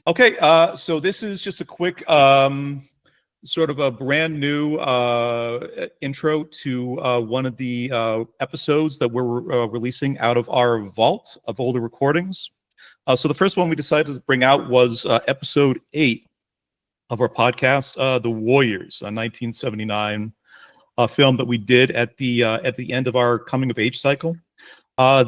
Okay, so this is just a quick sort of a brand new intro to one of the episodes that we're releasing out of our vault of older recordings. So the first one we decided to bring out was episode 8 of our podcast, The Warriors, a 1979 film that we did at the end of our coming of age cycle.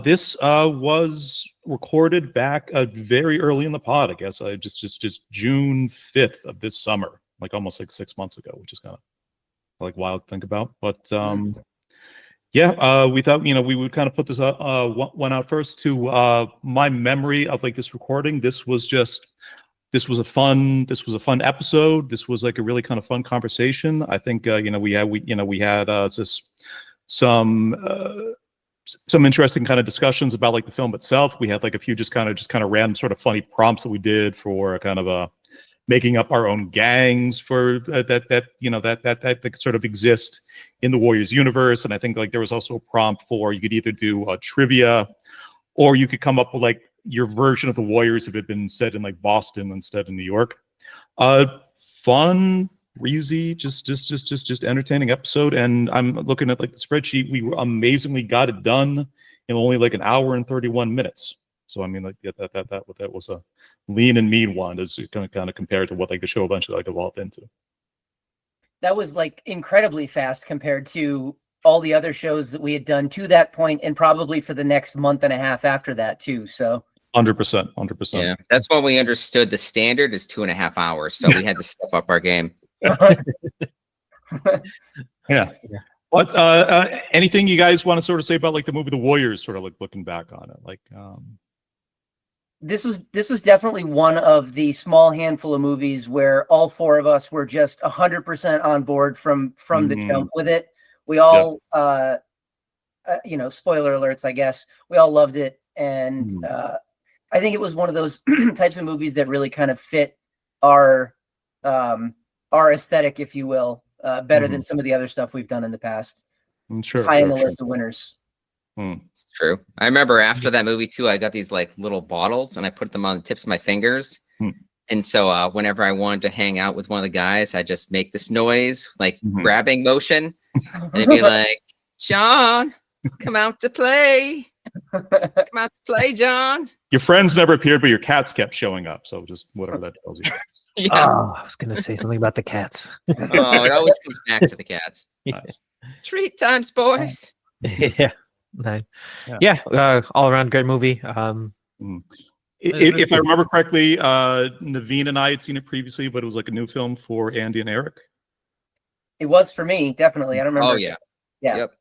This was recorded back very early in the pod, I guess, just June 5th of this summer, like almost like 6 months ago, which is kind of like wild to think about. But yeah, we thought, we would kind of put this one out first to my memory of like this recording. This was a fun episode. This was like a really kind of fun conversation. I think we had just some interesting kind of discussions about like the film itself. We had like a few just kind of random sort of funny prompts that we did for kind of making up our own gangs for that sort of exist in the Warriors universe. And I think like there was also a prompt for you could either do trivia, or you could come up with like your version of the Warriors if it had been set in like Boston instead of New York. Fun, breezy, just entertaining episode. And I'm looking at like the spreadsheet. We amazingly got it done in only like an hour and 31 minutes. So I mean, like that was a lean and mean one, as kind of compared to what like the show eventually like evolved into. That was like incredibly fast compared to all the other shows that we had done to that point, and probably for the next month and a half after that too. So 100%. Yeah, that's when we understood the standard is 2.5 hours. So we had to step up our game. Yeah. What anything you guys want to sort of say about like the movie The Warriors, sort of like looking back on it? Like this was definitely one of the small handful of movies where all four of us were just 100% on board from the jump with it. We all spoiler alerts, I guess, we all loved it. And I think it was one of those types of movies that really kind of fit our aesthetic, if you will, better than some of the other stuff we've done in the past. Sure, high in the list of winners. It's true. I remember after that movie too, I got these like little bottles and I put them on the tips of my fingers. And so whenever I wanted to hang out with one of the guys, I just make this noise, like grabbing motion, and it'd be like, John, come out to play. Come out to play, John. Your friends never appeared, but your cats kept showing up. So just whatever that tells you. Yeah. Oh, I was going to say something about the cats. Oh, it always comes back to the cats. Nice. Treat times, boys. Yeah. All around great movie. If I remember correctly, Naveen and I had seen it previously, but it was like a new film for Andy and Eric. It was for me, definitely. I don't remember. Oh yeah. Yep.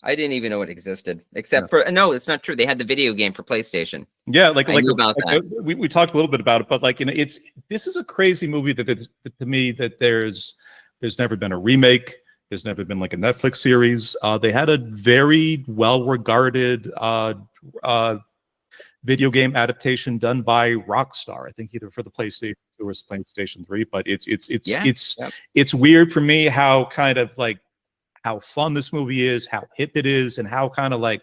I didn't even know it existed, except for no, it's not true. They had the video game for PlayStation. Yeah, I knew about that. We talked a little bit about it, but like this is a crazy movie that to me that there's never been a remake. There's never been like a Netflix series. They had a very well-regarded video game adaptation done by Rockstar, I think either for the PlayStation 2 or PlayStation 3. But it's weird for me how kind of like how fun this movie is, how hip it is, and how kind of like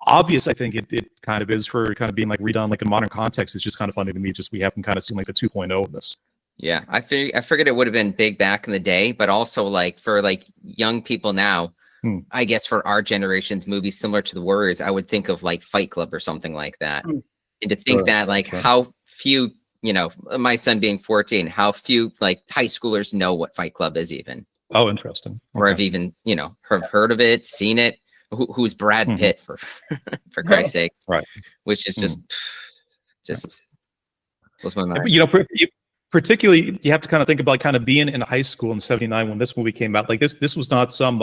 obvious I think it kind of is for kind of being like redone like in modern context. It's just kind of funny to me. Just we haven't kind of seen like the 2.0 of this. Yeah, I figured it would have been big back in the day, but also like for like young people now, I guess for our generation's movies similar to The Warriors, I would think of like Fight Club or something like that. And to think that like how few, my son being 14, how few like high schoolers know what Fight Club is even. Oh, interesting. Okay. Or have even, have heard of it, seen it. Who's Brad Pitt for Christ's sake? Right. Which is just blows my mind. Particularly, you have to kind of think about kind of being in high school in '79 when this movie came out. Like this was not some,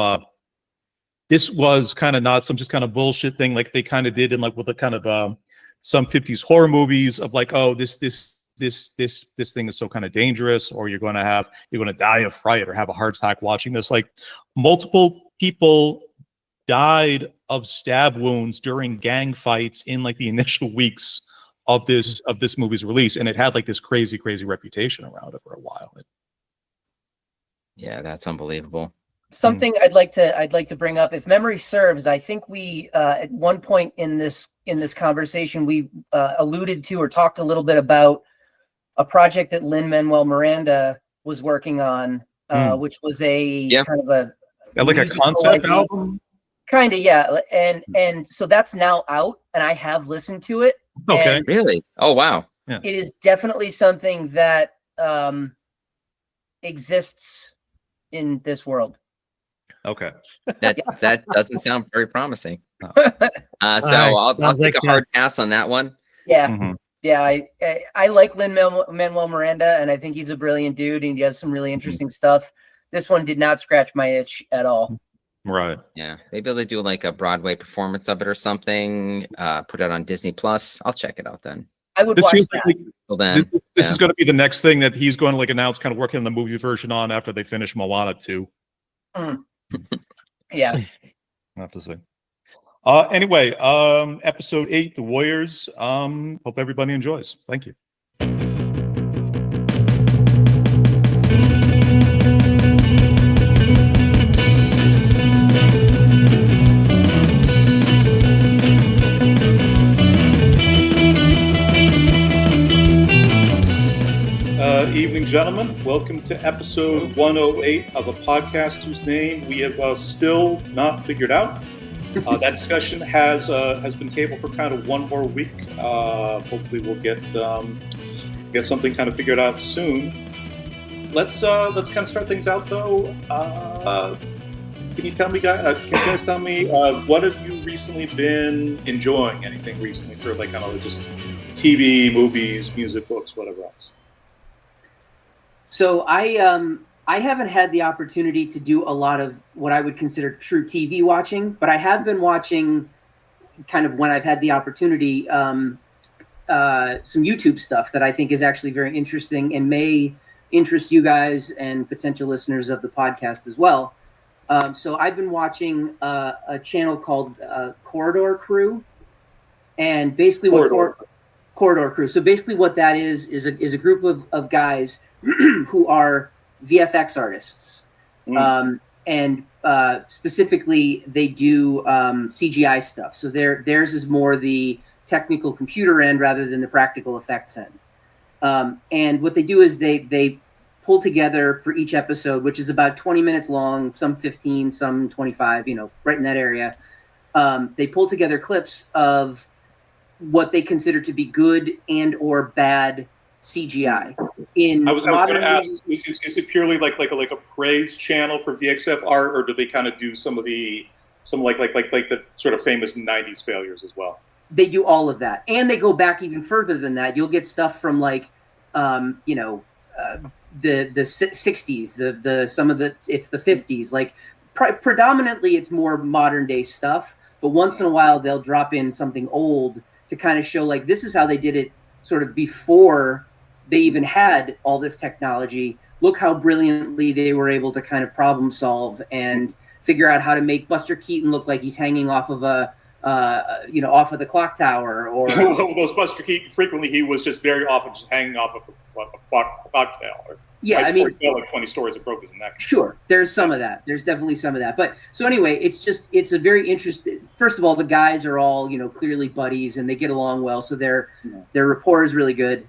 this was kind of not some just kind of bullshit thing like they kind of did in like with the kind of some '50s horror movies of like, oh, this thing is so kind of dangerous, or you're going to die of fright or have a heart attack watching this. Like multiple people died of stab wounds during gang fights in like the initial weeks of this movie's release, and it had like this crazy reputation around it for a while. Yeah, that's unbelievable. Something I'd like to bring up, if memory serves, I think we at one point in this in this conversation, we alluded to or talked a little bit about a project that Lin-Manuel Miranda was working on, which was a kind of a like a concept album. Kind of, yeah. And so that's now out, and I have listened to it. Okay. And Really? Oh, wow. Yeah. it is definitely something that exists in this world. Okay. That doesn't sound very promising. So I'll take a hard pass on that one. Yeah. Mm-hmm. Yeah, I like Lin-Manuel Miranda, and I think he's a brilliant dude, and he does some really interesting stuff. This one did not scratch my itch at all. Right. Yeah, maybe they'll do like a Broadway performance of it or something. Put it on Disney Plus. I'll check it out then. I would watch that. Well, then, this is going to be the next thing that he's going to like announce, kind of working on the movie version on after they finish Moana 2. Yeah. I'll have to see. Anyway, episode 8, The Warriors. Hope everybody enjoys. Thank you. Evening, gentlemen. Welcome to episode 108 of a podcast whose name we have still not figured out. That discussion has been tabled for kind of one more week. Hopefully, we'll get something kind of figured out soon. Let's kind of start things out though. Can you guys tell me what have you recently been enjoying? Anything recently for like kind of just TV, movies, music, books, whatever else? So I haven't had the opportunity to do a lot of what I would consider true TV watching, but I have been watching kind of when I've had the opportunity, some YouTube stuff that I think is actually very interesting and may interest you guys and potential listeners of the podcast as well. So I've been watching a channel called Corridor Crew, and basically Corridor Crew. So basically what that is a group of guys who are VFX artists. And specifically they do CGI stuff. So theirs is more the technical computer end rather than the practical effects end. And what they do is they pull together for each episode, which is about 20 minutes long, some 15, some 25, right in that area. They pull together clips of what they consider to be good and or bad CGI. I was going to ask: is it purely like a praise channel for VXF art, or do they kind of do some like the sort of famous '90s failures as well? They do all of that, and they go back even further than that. You'll get stuff from like, the '60s, it's the '50s. Like predominantly, it's more modern day stuff, but once in a while they'll drop in something old to kind of show like this is how they did it, sort of before they even had all this technology. Look how brilliantly they were able to kind of problem solve and figure out how to make Buster Keaton look like he's hanging off of off of the clock tower. Or those Buster Keaton, frequently he was just very often just hanging off of a clock tower. Yeah, I mean, he fell like 20 stories and broke his neck. Sure, there's some of that. There's definitely some of that. But so anyway, it's a very interesting. First of all, the guys are all clearly buddies and they get along well, so their rapport is really good.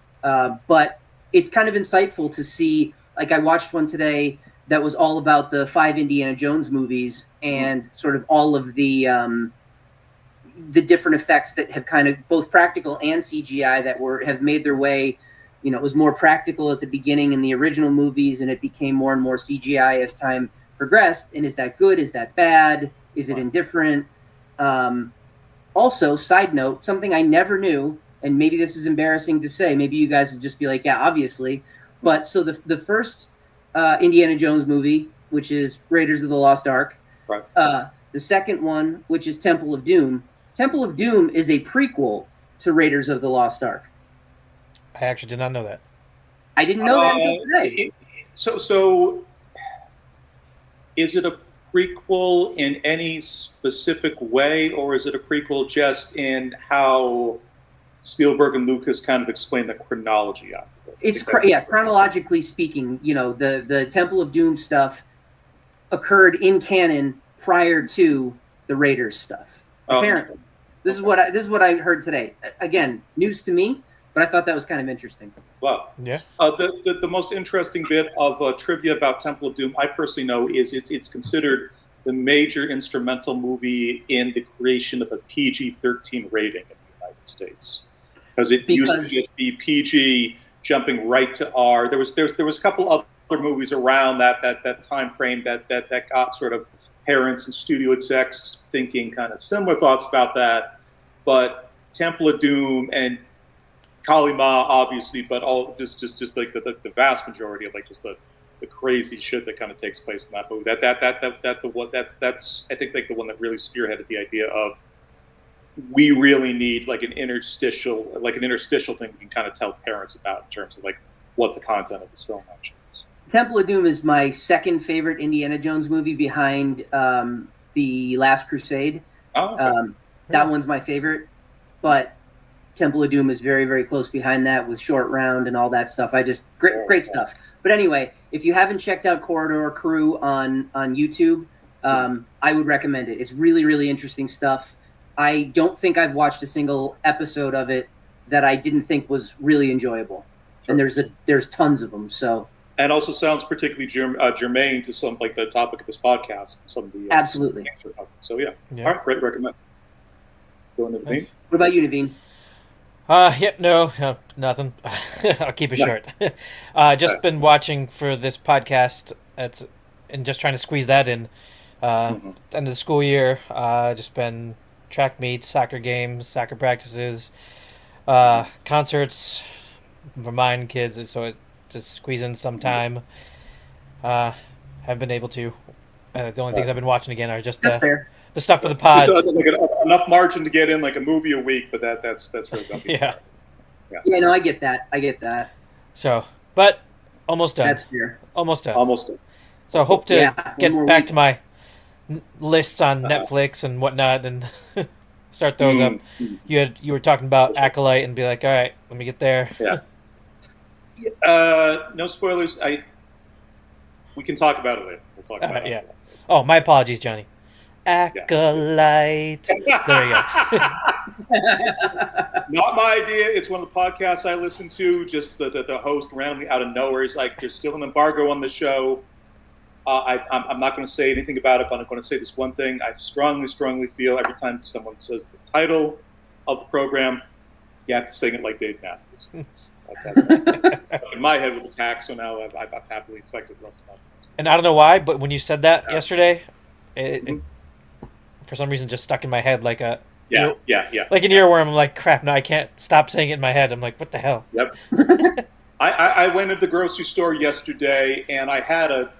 But it's kind of insightful to see. Like I watched one today that was all about the 5 Indiana Jones movies and sort of all of the different effects that have kind of both practical and CGI that have made their way. It was more practical at the beginning in the original movies, and it became more and more CGI as time progressed. And is that good? Is that bad? Is it indifferent? Also, side note, something I never knew, and maybe this is embarrassing to say, maybe you guys would just be like, yeah, obviously. But so the first Indiana Jones movie, which is Raiders of the Lost Ark, right. The second one, which is Temple of Doom. Temple of Doom is a prequel to Raiders of the Lost Ark. I actually did not know that. I didn't know that until today. So is it a prequel in any specific way, or is it a prequel just in how Spielberg and Lucas kind of explain the chronology of it? It's chronologically speaking, the Temple of Doom stuff occurred in canon prior to the Raiders stuff, apparently. This is what I heard today. Again, news to me, but I thought that was kind of interesting. Wow. Yeah. The most interesting bit of trivia about Temple of Doom, I personally know, is it's considered the major instrumental movie in the creation of a PG-13 rating in the United States, because it used to just be PG, jumping right to R. There was a couple other movies around that time frame that got sort of parents and studio execs thinking kind of similar thoughts about that, but Temple of Doom and Kali Ma, obviously, but all just like the vast majority of like just the crazy shit that kind of takes place in that movie. That's I think like the one that really spearheaded the idea of we really need like an interstitial thing we can kind of tell parents about in terms of like what the content of this film actually is. Temple of Doom is my second favorite Indiana Jones movie behind The Last Crusade. Oh, okay. That one's my favorite, but Temple of Doom is very, very close behind that with Short Round and all that stuff. Great stuff. But anyway, if you haven't checked out Corridor Crew on YouTube, I would recommend it. It's really, really interesting stuff. I don't think I've watched a single episode of it that I didn't think was really enjoyable. Sure. And there's tons of them. So. And also sounds particularly germane to some like the topic of this podcast. Some of the absolutely. So yeah. All right, great recommend. Going to Naveen. What about you, Naveen? No, nothing. I'll keep it short. Just been watching for this podcast. And just trying to squeeze that in. End of the school year. Just been track meets, soccer games, soccer practices, concerts for mine kids. So it just squeeze in some time. Haven't been able to. The only things I've been watching again are just the stuff for the pod. Just, like enough margin to get in like a movie a week, but that's really about yeah. Yeah, no, I get that. So, but almost done. That's fair. Almost done. Almost done. So I hope to get back to my lists on Netflix and whatnot and start those up. You were talking about Acolyte and be like, all right, let me get there. Yeah. No spoilers. We can talk about it later. We'll talk about it. Yeah. Oh, my apologies, Johnny. Acolyte. Yeah. There you go. Not my idea. It's one of the podcasts I listen to. Just the host randomly out of nowhere is like, there's still an embargo on the show. I'm not going to say anything about it, but I'm going to say this one thing. I strongly feel every time someone says the title of the program, you have to sing it like Dave Matthews. In my head with the tax, so now I've happily affected the rest of my life. And I don't know why, but when you said that yesterday, it for some reason just stuck in my head like a yeah. Like an earworm. I'm like, crap, no, I can't stop saying it in my head. I'm like, what the hell? Yep. I went to the grocery store yesterday and I had a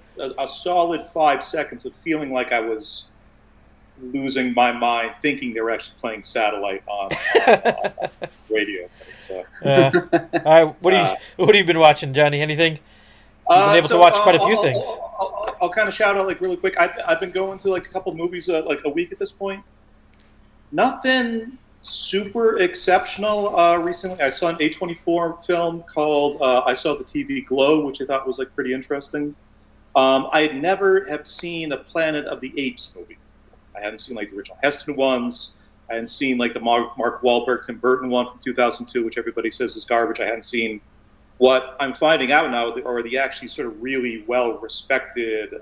solid 5 seconds of feeling like I was losing my mind, thinking they were actually playing Satellite on radio. So. All right, what have you been watching, Johnny? Anything? You've been able to watch quite a few things. I'll kind of shout out like really quick. I've been going to like a couple of movies like a week at this point. Nothing super exceptional recently. I saw an A24 film called I Saw the TV Glow, which I thought was like pretty interesting. I had never have seen a Planet of the Apes movie. I hadn't seen like the original Heston ones. I hadn't seen like the Mark Wahlberg, Tim Burton one from 2002, which everybody says is garbage. I hadn't seen what I'm finding out now are the actually sort of really well-respected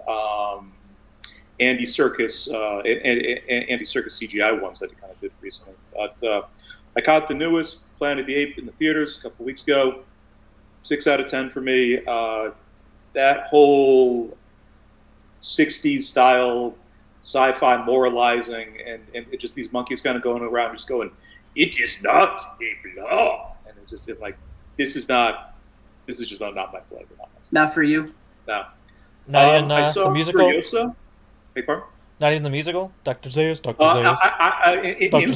Andy Serkis CGI ones that he kind of did recently. But I caught the newest Planet of the Apes in the theaters a couple weeks ago. 6 out of 10 for me. That whole 60s style sci-fi moralizing and it just these monkeys kind of going around just going, it is not a law. And it's just like, this is just not my flavor. Not for you? No. Not even I saw the musical? Furiosa. Hey, pardon? Not even the musical? Dr. Zayas, Dr. Zayas. Dr.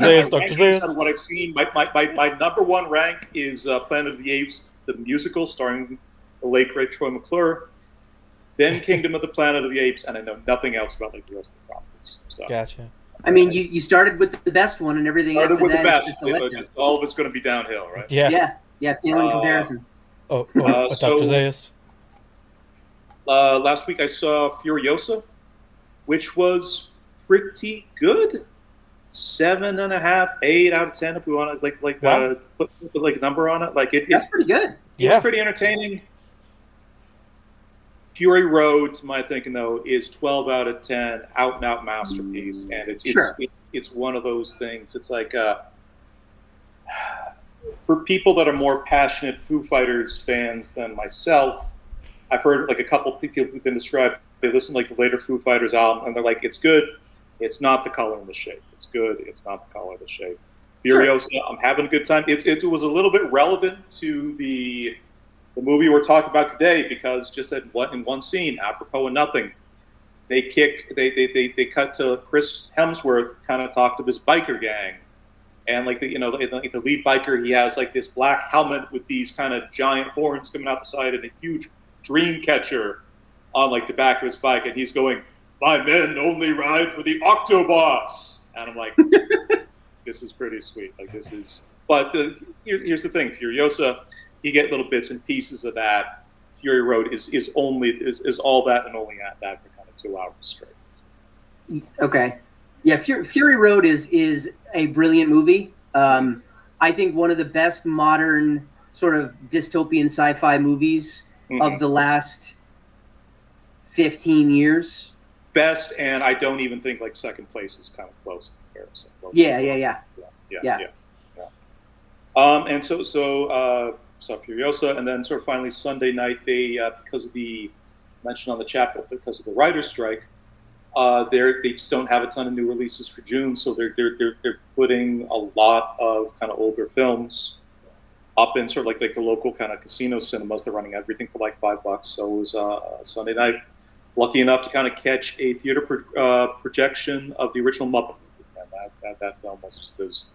Zayas. What I've seen, my number one rank is Planet of the Apes, the musical starring the late great Troy McClure. Then Kingdom of the Planet of the Apes, and I know nothing else about like the rest of the properties. So. Gotcha. I mean, you started with the best one, and everything started after with that the best. just all of it's going to be downhill, right? Yeah. Feeling comparison. Dr. Zayas. Last week I saw Furiosa, which was pretty good. 7.5, 8 out of 10 if we want to Wow. put like a number on it. Like That's pretty good. it's pretty entertaining. Fury Road, to my thinking though, is 12 out of 10, out and out masterpiece, and it's one of those things. It's like for people that are more passionate Foo Fighters fans than myself, I've heard like a couple people who've been described. They listen to like the later Foo Fighters album, and they're like, "It's good. It's not the color and the shape. It's good. It's not the color and the shape." Furiosa, I'm having a good time. It was a little bit relevant to the movie we're talking about today because just in one scene, apropos of nothing, they cut to Chris Hemsworth kind of talk to this biker gang, and like the lead biker, he has like this black helmet with these kind of giant horns coming out the side and a huge dream catcher on like the back of his bike, and he's going, "My men only ride for the Octobots," and I'm like, this is pretty sweet. Like this is, but here's the thing, Furiosa, you get little bits and pieces of that. Fury Road is all that and only at that for kind of 2 hours straight. Okay, yeah, Fury Road is a brilliant movie. I think one of the best modern sort of dystopian sci-fi movies of the last 15 years. Best, and I don't even think like second place is kind of close in comparison. Yeah. And so Furiosa, and then sort of finally Sunday night, they because of the mentioned on the chat, because of the writer's strike, they just don't have a ton of new releases for June, so they're putting a lot of kind of older films up in sort of like the local kind of casino cinemas. They're running everything for like $5. So it was Sunday night. Lucky enough to kind of catch a theater projection of the original Muppet movie, and that film was just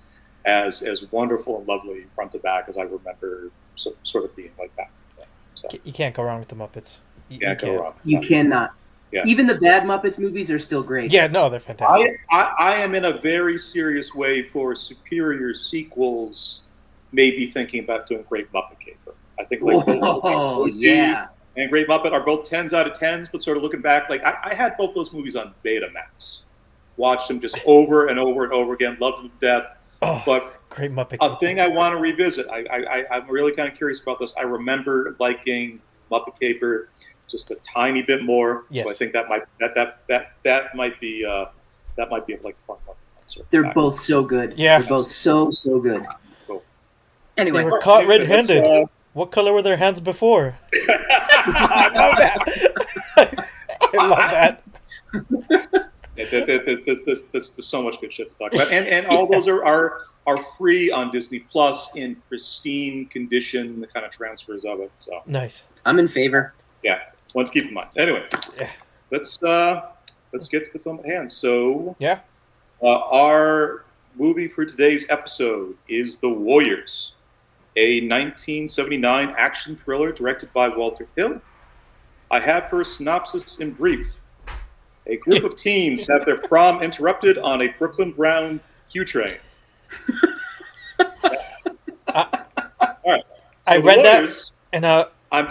as wonderful and lovely front to back as I remember sort of being like that. So You can't go wrong with the Muppets. you can't go wrong. You cannot. Yeah. Even the bad Muppets movies are still great. Yeah, no, they're fantastic. I am in a very serious way for superior sequels. Maybe thinking about doing Great Muppet Caper. I think like yeah. and Great Muppet are both 10s out of 10s, but sort of looking back, like I had both those movies on Betamax. Watched them just over and over and over again. Loved them to death. Oh, but Great Muppet a Caper. thing I want to revisit. I'm really kind of curious about this. I remember liking Muppet Caper just a tiny bit more. Yes. So I think that might be like a fun concert. They're both so good. Yeah. They're both so good. Cool. Anyway, They were caught red-handed. What color were their hands before? I love that. I love that. There's so much good shit to talk about, and all those are free on Disney Plus in pristine condition. The kind of transfers of it. So Nice. I'm in favor. yeah, one to keep in mind. Anyway, Yeah. let's get to the film at hand. So Yeah. our movie for today's episode is The Warriors, a 1979 action thriller directed by Walter Hill. I have for a synopsis in brief. A group of teens have their prom interrupted on a Brooklyn Brown Q train. All right. I The read Warriors, that, and I'm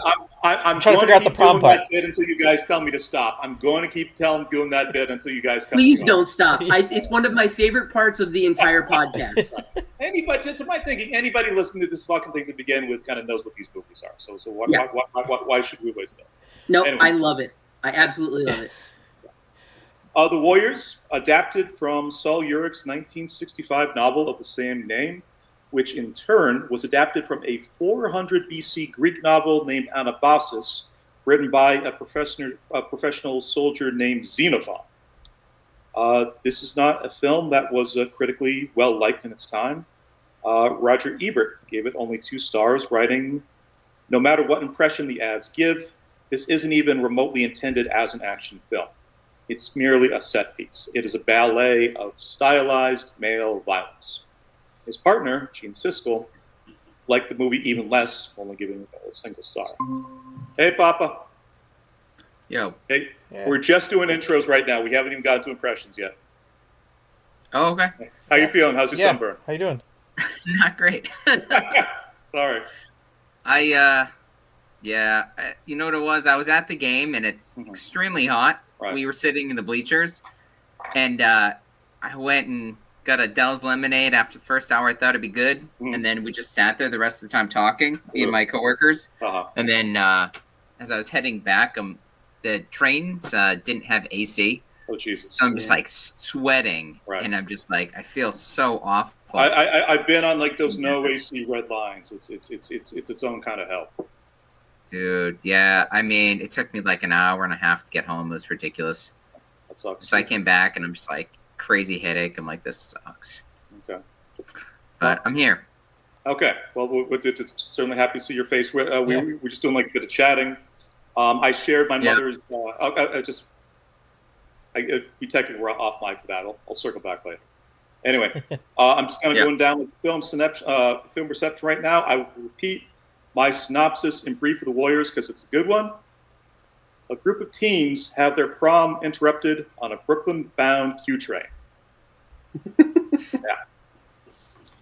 trying to going figure out to the keep prom doing that part. bit until you guys tell me to stop. I'm going to keep doing that bit until you guys Please don't stop. It's one of my favorite parts of the entire podcast. Anybody, to my thinking, anybody listening to this fucking thing to begin with kind of knows what these movies are. So Yeah. why should we waste it? No, Anyway. I love it. I absolutely love it. The Warriors, adapted from Saul Urich's 1965 novel of the same name, which in turn was adapted from a 400 BC Greek novel named Anabasis, written by a professional soldier named Xenophon. This is not a film that was critically well liked in its time. Roger Ebert gave it only 2 stars, writing, "No matter what impression the ads give, this isn't even remotely intended as an action film. It's merely a set piece. It is a ballet of stylized male violence." His partner, Gene Siskel, liked the movie even less, only giving it a single star. Hey, Papa. Yo. Hey, Yeah. We're just doing intros right now. We haven't even got to impressions yet. Oh, okay. How you feeling? How's your sunburn? How you doing? Not great. Sorry. You know what it was? I was at the game, and it's extremely hot. Right. We were sitting in the bleachers, and I went and got a Dell's lemonade. After the first hour, I thought it'd be good, and then we just sat there the rest of the time talking, me and my coworkers. And then as I was heading back, the trains didn't have AC. Oh Jesus! So I'm just like sweating, and I'm just like, I feel so awful. I've been on like those no AC red lines. It's its own kind of hell. Dude, yeah. I mean, it took me like an hour and a half to get home. It was ridiculous. That sucks. So I came back, and I'm just like, crazy headache. I'm like, this sucks. Okay. But I'm here. Okay. Well, we're just certainly happy to see your face. We're just doing like a bit of chatting. I shared my mother's. We technically were off mic for that. I'll circle back later. Anyway, I'm just kind of going down with film reception right now. I will repeat my synopsis in brief of The Warriors because it's a good one. A group of teens have their prom interrupted on a Brooklyn-bound Q train. Yeah.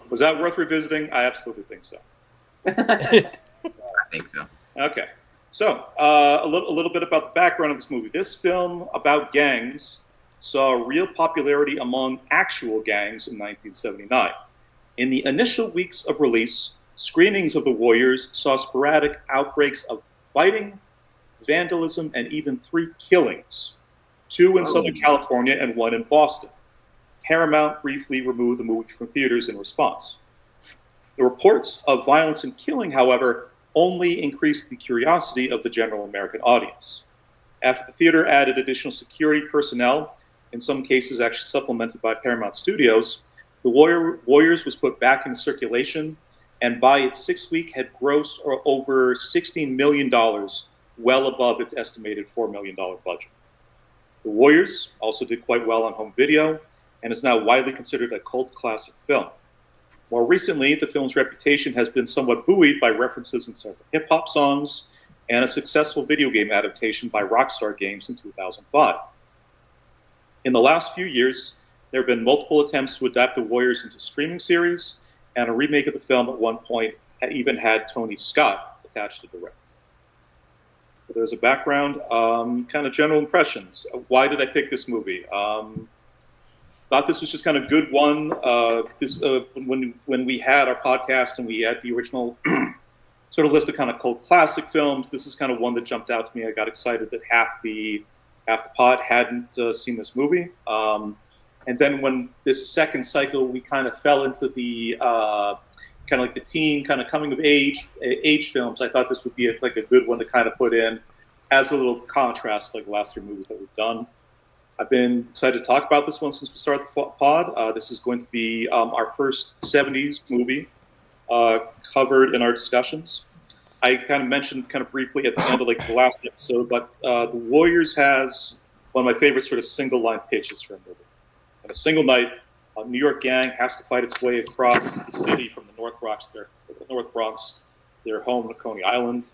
Was that worth revisiting? I absolutely think so. I think so. Okay. So, a little bit about the background of this movie. This film about gangs saw real popularity among actual gangs in 1979. In the initial weeks of release, screenings of The Warriors saw sporadic outbreaks of fighting, vandalism, and even 3 killings, 2 in Southern California and 1 in Boston. Paramount briefly removed the movie from theaters in response. The reports of violence and killing, however, only increased the curiosity of the general American audience. After the theater added additional security personnel, in some cases actually supplemented by Paramount Studios, The Warriors was put back in circulation, and by its 6th week had grossed over $16 million, well above its estimated $4 million budget. The Warriors also did quite well on home video and is now widely considered a cult classic film. More recently, the film's reputation has been somewhat buoyed by references in several hip-hop songs and a successful video game adaptation by Rockstar Games in 2005. In the last few years, there have been multiple attempts to adapt The Warriors into streaming series, and a remake of the film at one point even had Tony Scott attached to direct. So there's a background, kind of general impressions. Why did I pick this movie? Thought this was just kind of good one. When we had our podcast and we had the original sort of list of kind of cult classic films, this is kind of one that jumped out to me. I got excited that half the pod hadn't seen this movie. And then when this second cycle, we kind of fell into the kind of like the teen kind of coming of age films. I thought this would be like a good one to kind of put in as a little contrast, like the last 3 movies that we've done. I've been excited to talk about this one since we started the pod. This is going to be our first 70s movie covered in our discussions. I kind of mentioned kind of briefly at the end of like the last episode, but The Warriors has one of my favorite sort of single line pitches for a movie. In a single night, a New York gang has to fight its way across the city from the North Bronx, their home to Coney Island.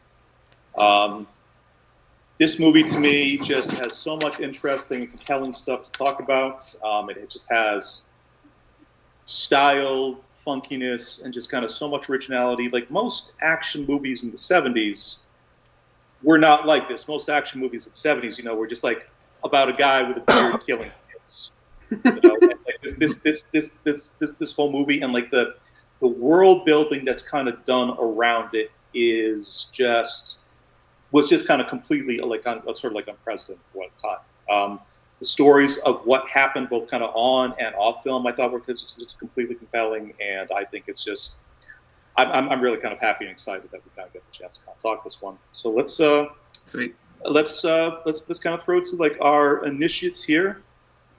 This movie, to me, just has so much interesting and compelling stuff to talk about. It just has style, funkiness, and just kind of so much originality. Like most action movies in the 70s were not like this. Most action movies in the 70s, were just like about a guy with a beard killing kids. And like this whole movie and like the world building that's kind of done around it was just kind of completely like sort of like unprecedented for what time. The stories of what happened both kind of on and off film I thought were just completely compelling, and I think it's just I'm really kind of happy and excited that we kind of get the chance to kind of talk this one. So let's kind of throw to like our initiates here.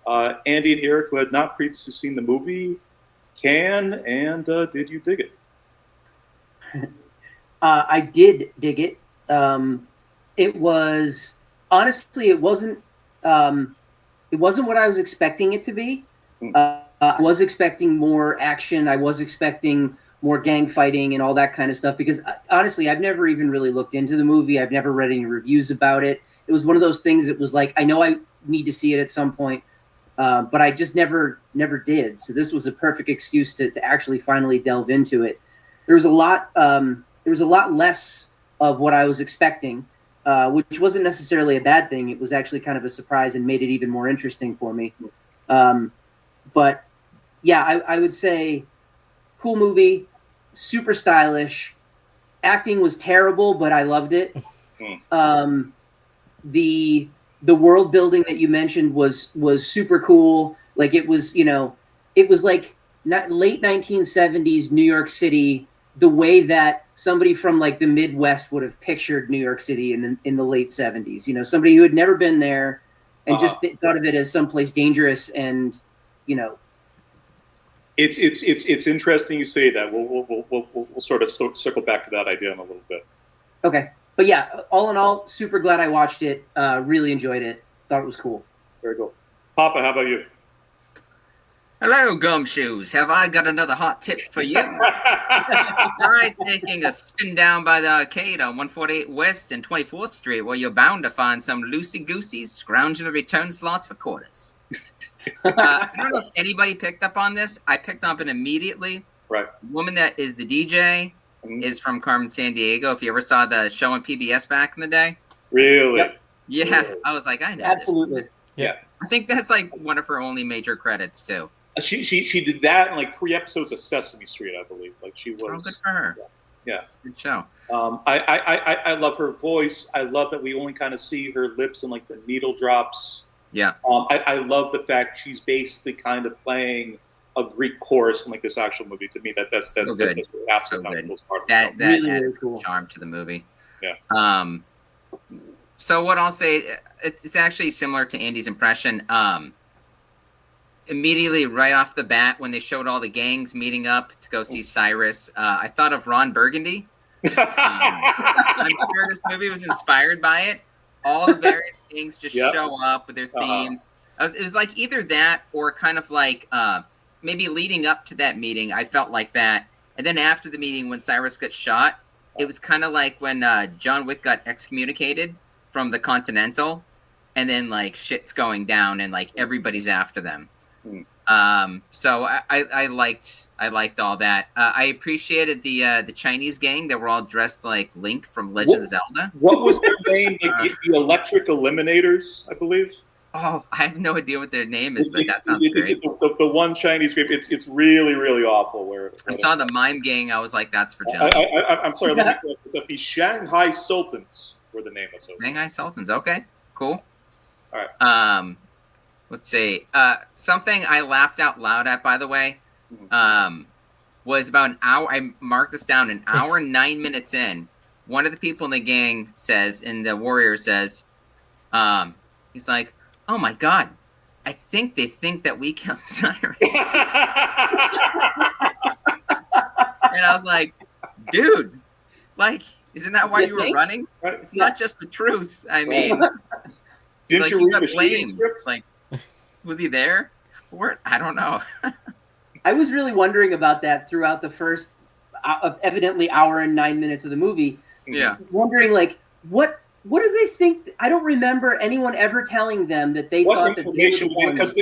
Andy and Eric, who had not previously seen the movie, did you dig it? I did dig it. It was honestly, it wasn't what I was expecting it to be. I was expecting more action. I was expecting more gang fighting and all that kind of stuff because honestly, I've never even really looked into the movie. I've never read any reviews about it. It was one of those things that was like, I know I need to see it at some point, but I just never did. So this was a perfect excuse to actually finally delve into it. There was a lot less of what I was expecting, which wasn't necessarily a bad thing. It was actually kind of a surprise and made it even more interesting for me. But yeah, I would say cool movie, super stylish. Acting was terrible, but I loved it. The world building that you mentioned was super cool. Like it was, it was like late 1970s New York City, the way that somebody from like the Midwest would have pictured New York City in the late 70s. Somebody who had never been there and just thought of it as someplace dangerous and, It's interesting you say that. We'll sort of circle back to that idea in a little bit. Okay. But yeah, all in all, super glad I watched it. Really enjoyed it. Thought it was cool. Very cool. Papa, how about you? Hello, Gumshoes. Have I got another hot tip for you? Try taking a spin down by the arcade on 148 West and 24th Street, where you're bound to find some loosey-goosies scrounging the return slots for quarters. I don't know if anybody picked up on this. I picked up on it immediately. Right. The woman that is the DJ is from Carmen Sandiego. If you ever saw the show on PBS back in the day. Really? Yep. Yeah. Really? I was like, I know. Absolutely. This. Yeah. I think that's like one of her only major credits too. She did that in like 3 episodes of Sesame Street, I believe. Like she was. Oh, good for her. Yeah. It's a good show. I love her voice. I love that we only kind of see her lips and like the needle drops. Yeah. I love the fact she's basically kind of playing a Greek chorus in like this actual movie. To me, that's so good. That's so good. Part that really, added really cool charm to the movie. Yeah. So what I'll say, it's actually similar to Andy's impression. Immediately right off the bat, when they showed all the gangs meeting up to go see Cyrus, I thought of Ron Burgundy. I'm sure this movie was inspired by it. All the various gangs just show up with their themes. It was like either that or kind of like maybe leading up to that meeting, I felt like that. And then after the meeting, when Cyrus got shot, it was kind of like when John Wick got excommunicated from the Continental, and then like shit's going down and like everybody's after them. So I liked all that. I appreciated the Chinese gang that were all dressed like Link from Legend of Zelda. What was their name? Like the Electric Eliminators, I believe. Oh, I have no idea what their name is, but that sounds great. The one Chinese group, it's really, really awful. Where I saw the Mime Gang, I was like, that's for John. I'm sorry, let me correct this. The Shanghai Sultans were the name of those. Shanghai Sultans, okay, cool. All right. Let's see. Something I laughed out loud at, by the way, was about an hour. I marked this down. An hour and 9 minutes in, one of the people in the gang says, and the warrior says, he's like, "Oh my God, I think they think that we killed Cyrus." And I was like, "Dude, like, isn't that why you were running? It's not just the truce. I mean, didn't you read the shooting script? Like, was he there for it? I don't know." I was really wondering about that throughout the first, evidently hour and 9 minutes of the movie. Yeah, wondering like what do they think? I don't remember anyone ever telling them that they thought that because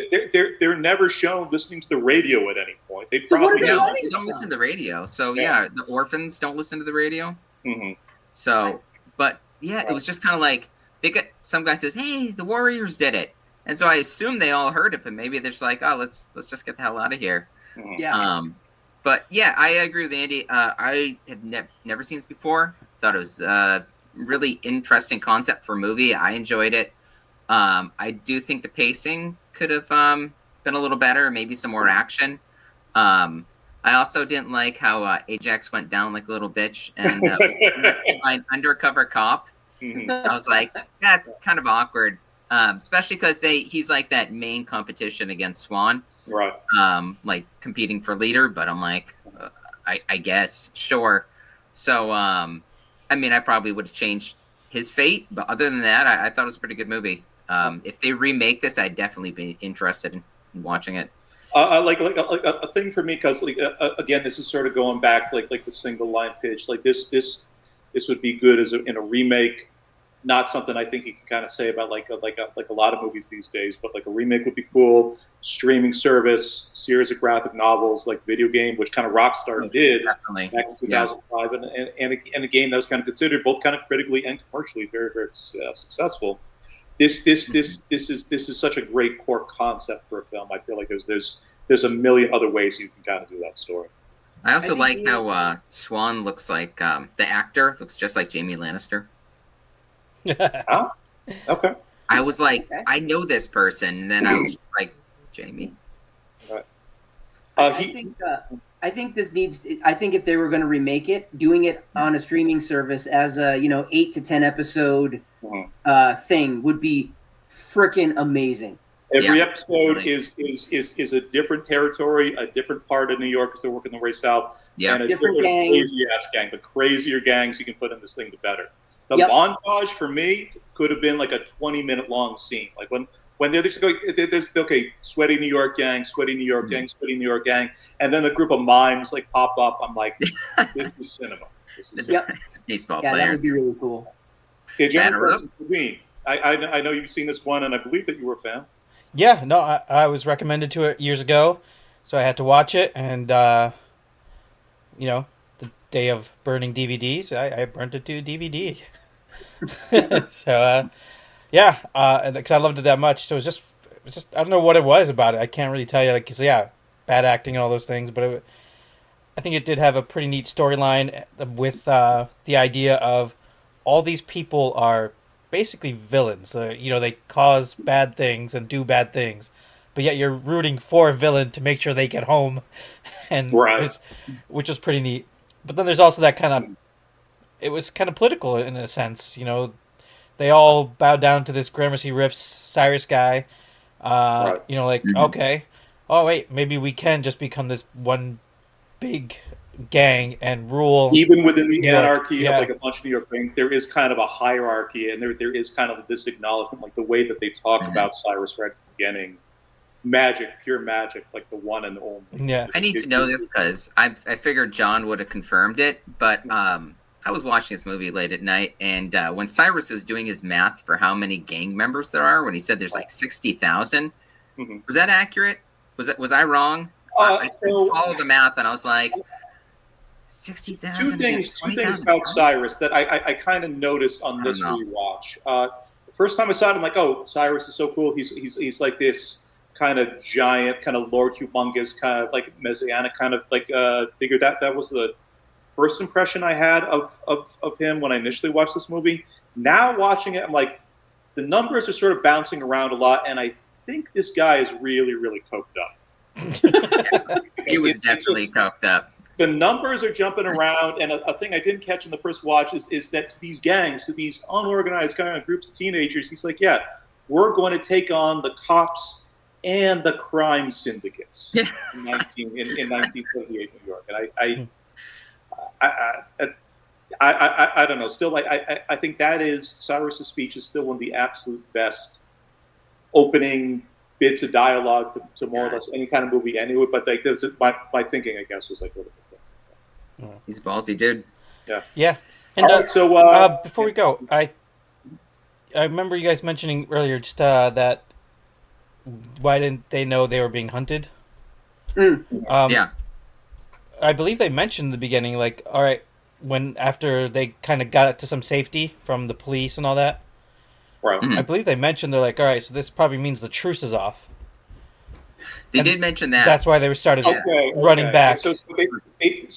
they're never shown listening to the radio at any point. They So probably they don't listen to the radio. So yeah, the orphans don't listen to the radio. So, but yeah, it was just kind of like some guy says, "Hey, the Warriors did it," and so I assume they all heard it, but maybe they're just like, "Oh, let's just get the hell out of here." Yeah. But yeah, I agree with Andy. I have never seen this before. Thought it was really interesting concept for a movie. I enjoyed it. I do think the pacing could have been a little better, maybe some more action. I also didn't like how Ajax went down like a little bitch and was arrested by an undercover cop. I was like, that's kind of awkward, especially because he's like that main competition against Swan, right? Like competing for leader. But I'm like, I guess sure. So I mean, I probably would have changed his fate, but other than that, I thought it was a pretty good movie. If they remake this, I'd definitely be interested in watching it. Like a thing for me, because again, this is sort of going back to like the single line pitch. Like this would be good in a remake. Not something I think you can kind of say about like a lot of movies these days, but like a remake would be cool. Streaming service, series of graphic novels, like video game, which kind of Rockstar did back in 2005, and a game that was kind of considered both kind of critically and commercially very, very successful. This is such a great core concept for a film. I feel like there's there's a million other ways you can kind of do that story. I also think like the- how Swan looks like the actor looks just like Jamie Lannister. Huh? Okay. I was like, Okay. I know this person, and then I was just like, Jamie. I think this needs. I think if they were going to remake it, doing it on a streaming service as a 8 to 10 episode thing would be freaking amazing. Every Yeah. episode is a different territory, a different part of New York because they're working their way south, Yeah. and a Different different gang. crazy ass gang. The crazier gangs you can put in this thing, the better. The Yep. montage for me could have been like a 20-minute long scene, like when they're just going, there's sweaty New York gang, sweaty New York gang, sweaty New York gang, and then the group of mimes like pop up. I'm like, this is cinema. This is Yep. Baseball Yeah, that players. would be really cool. Okay, Jeremy, Banner up. question for me. I know you've seen this one, and I believe that you were a fan. Yeah, no, I was recommended to it years ago, so I had to watch it, and the day of burning DVDs, I burnt it to DVD. So yeah, because I loved it that much. So it was just I don't know what it was about it. I can't really tell you. Like, 'cause, yeah, bad acting and all those things, but I think it did have a pretty neat storyline with the idea of all these people are basically villains. They cause bad things and do bad things, but yet you're rooting for a villain to make sure they get home, and Right. which is pretty neat. But then there's also that kind of, it was kind of political in a sense. They all bow down to this Gramercy Riffs Cyrus guy. Right. Okay, oh wait, maybe we can just become this one big gang and rule. Even within the New York, anarchy yeah. of like a bunch of New York gangs, there is kind of a hierarchy, and there is kind of this acknowledgement, like the way that they talk about Cyrus right at the beginning. Magic, pure magic, like the one and only. Yeah. I need to know this because I figured John would have confirmed it, but I was watching this movie late at night, and when Cyrus was doing his math for how many gang members there are, when he said there's like 60,000, was that accurate? Was I wrong? I followed the math, and I was like, 60,000. Two things about Cyrus that I kind of noticed on this rewatch. The first time I saw it, I'm like, oh, Cyrus is so cool. He's like this kind of giant, kind of Lord Humongous, kind of like messianic kind of like figure. That was the first impression I had of him when I initially watched this movie. Now watching it, I'm like, the numbers are sort of bouncing around a lot, and I think this guy is really, really coked up. He was definitely coked up. The numbers are jumping around, and a thing I didn't catch in the first watch is that to these gangs, to these unorganized kind of groups of teenagers, he's like, yeah, we're going to take on the cops and the crime syndicates in 1978 New York. And I don't know. Still, I think that is Cyrus's speech is still one of the absolute best opening bits of dialogue to more or less any kind of movie anyway. But like, my thinking, I guess, was like a little bit. He's a ballsy dude. Yeah. And All right, so before we go, I remember you guys mentioning earlier just that why didn't they know they were being hunted? Yeah. I believe they mentioned in the beginning, like, all right, after they kind of got to some safety from the police and all that. Right. I believe they mentioned, they're like, all right, so this probably means the truce is off. They did mention that. That's why they started running back. So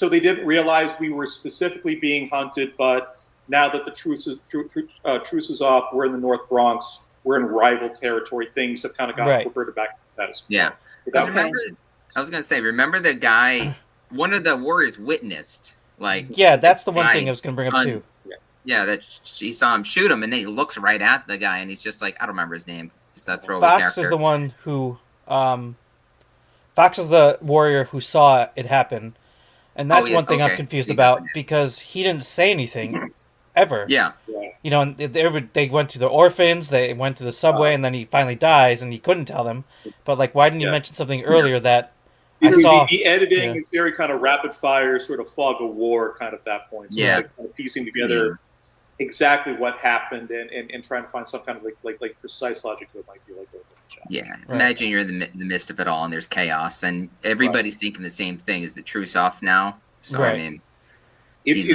they didn't realize we were specifically being hunted, but now that the truce is off, we're in the North Bronx, we're in rival territory. Things have kind of gotten reverted back to status. Yeah. I was gonna say, remember the guy? One of the warriors witnessed, like. Yeah, that's the one thing I was gonna bring up too. Yeah, that she saw him shoot him, and then he looks right at the guy, and he's just like, I don't remember his name. Just that throwaway character. Fox is the one who. Fox is the warrior who saw it happen, and that's one thing I'm confused about because he didn't say anything ever. Yeah. And they went to the orphans, they went to the subway, and then he finally dies, and he couldn't tell them. But like, why didn't you mention something earlier that I saw? The editing is very kind of rapid fire, sort of fog of war, kind of that point. So like kind of piecing together exactly what happened and trying to find some kind of like precise logic to it might be like a Imagine you're in the midst of it all and there's chaos and everybody's thinking the same thing. Is the truce off now? So I mean, it's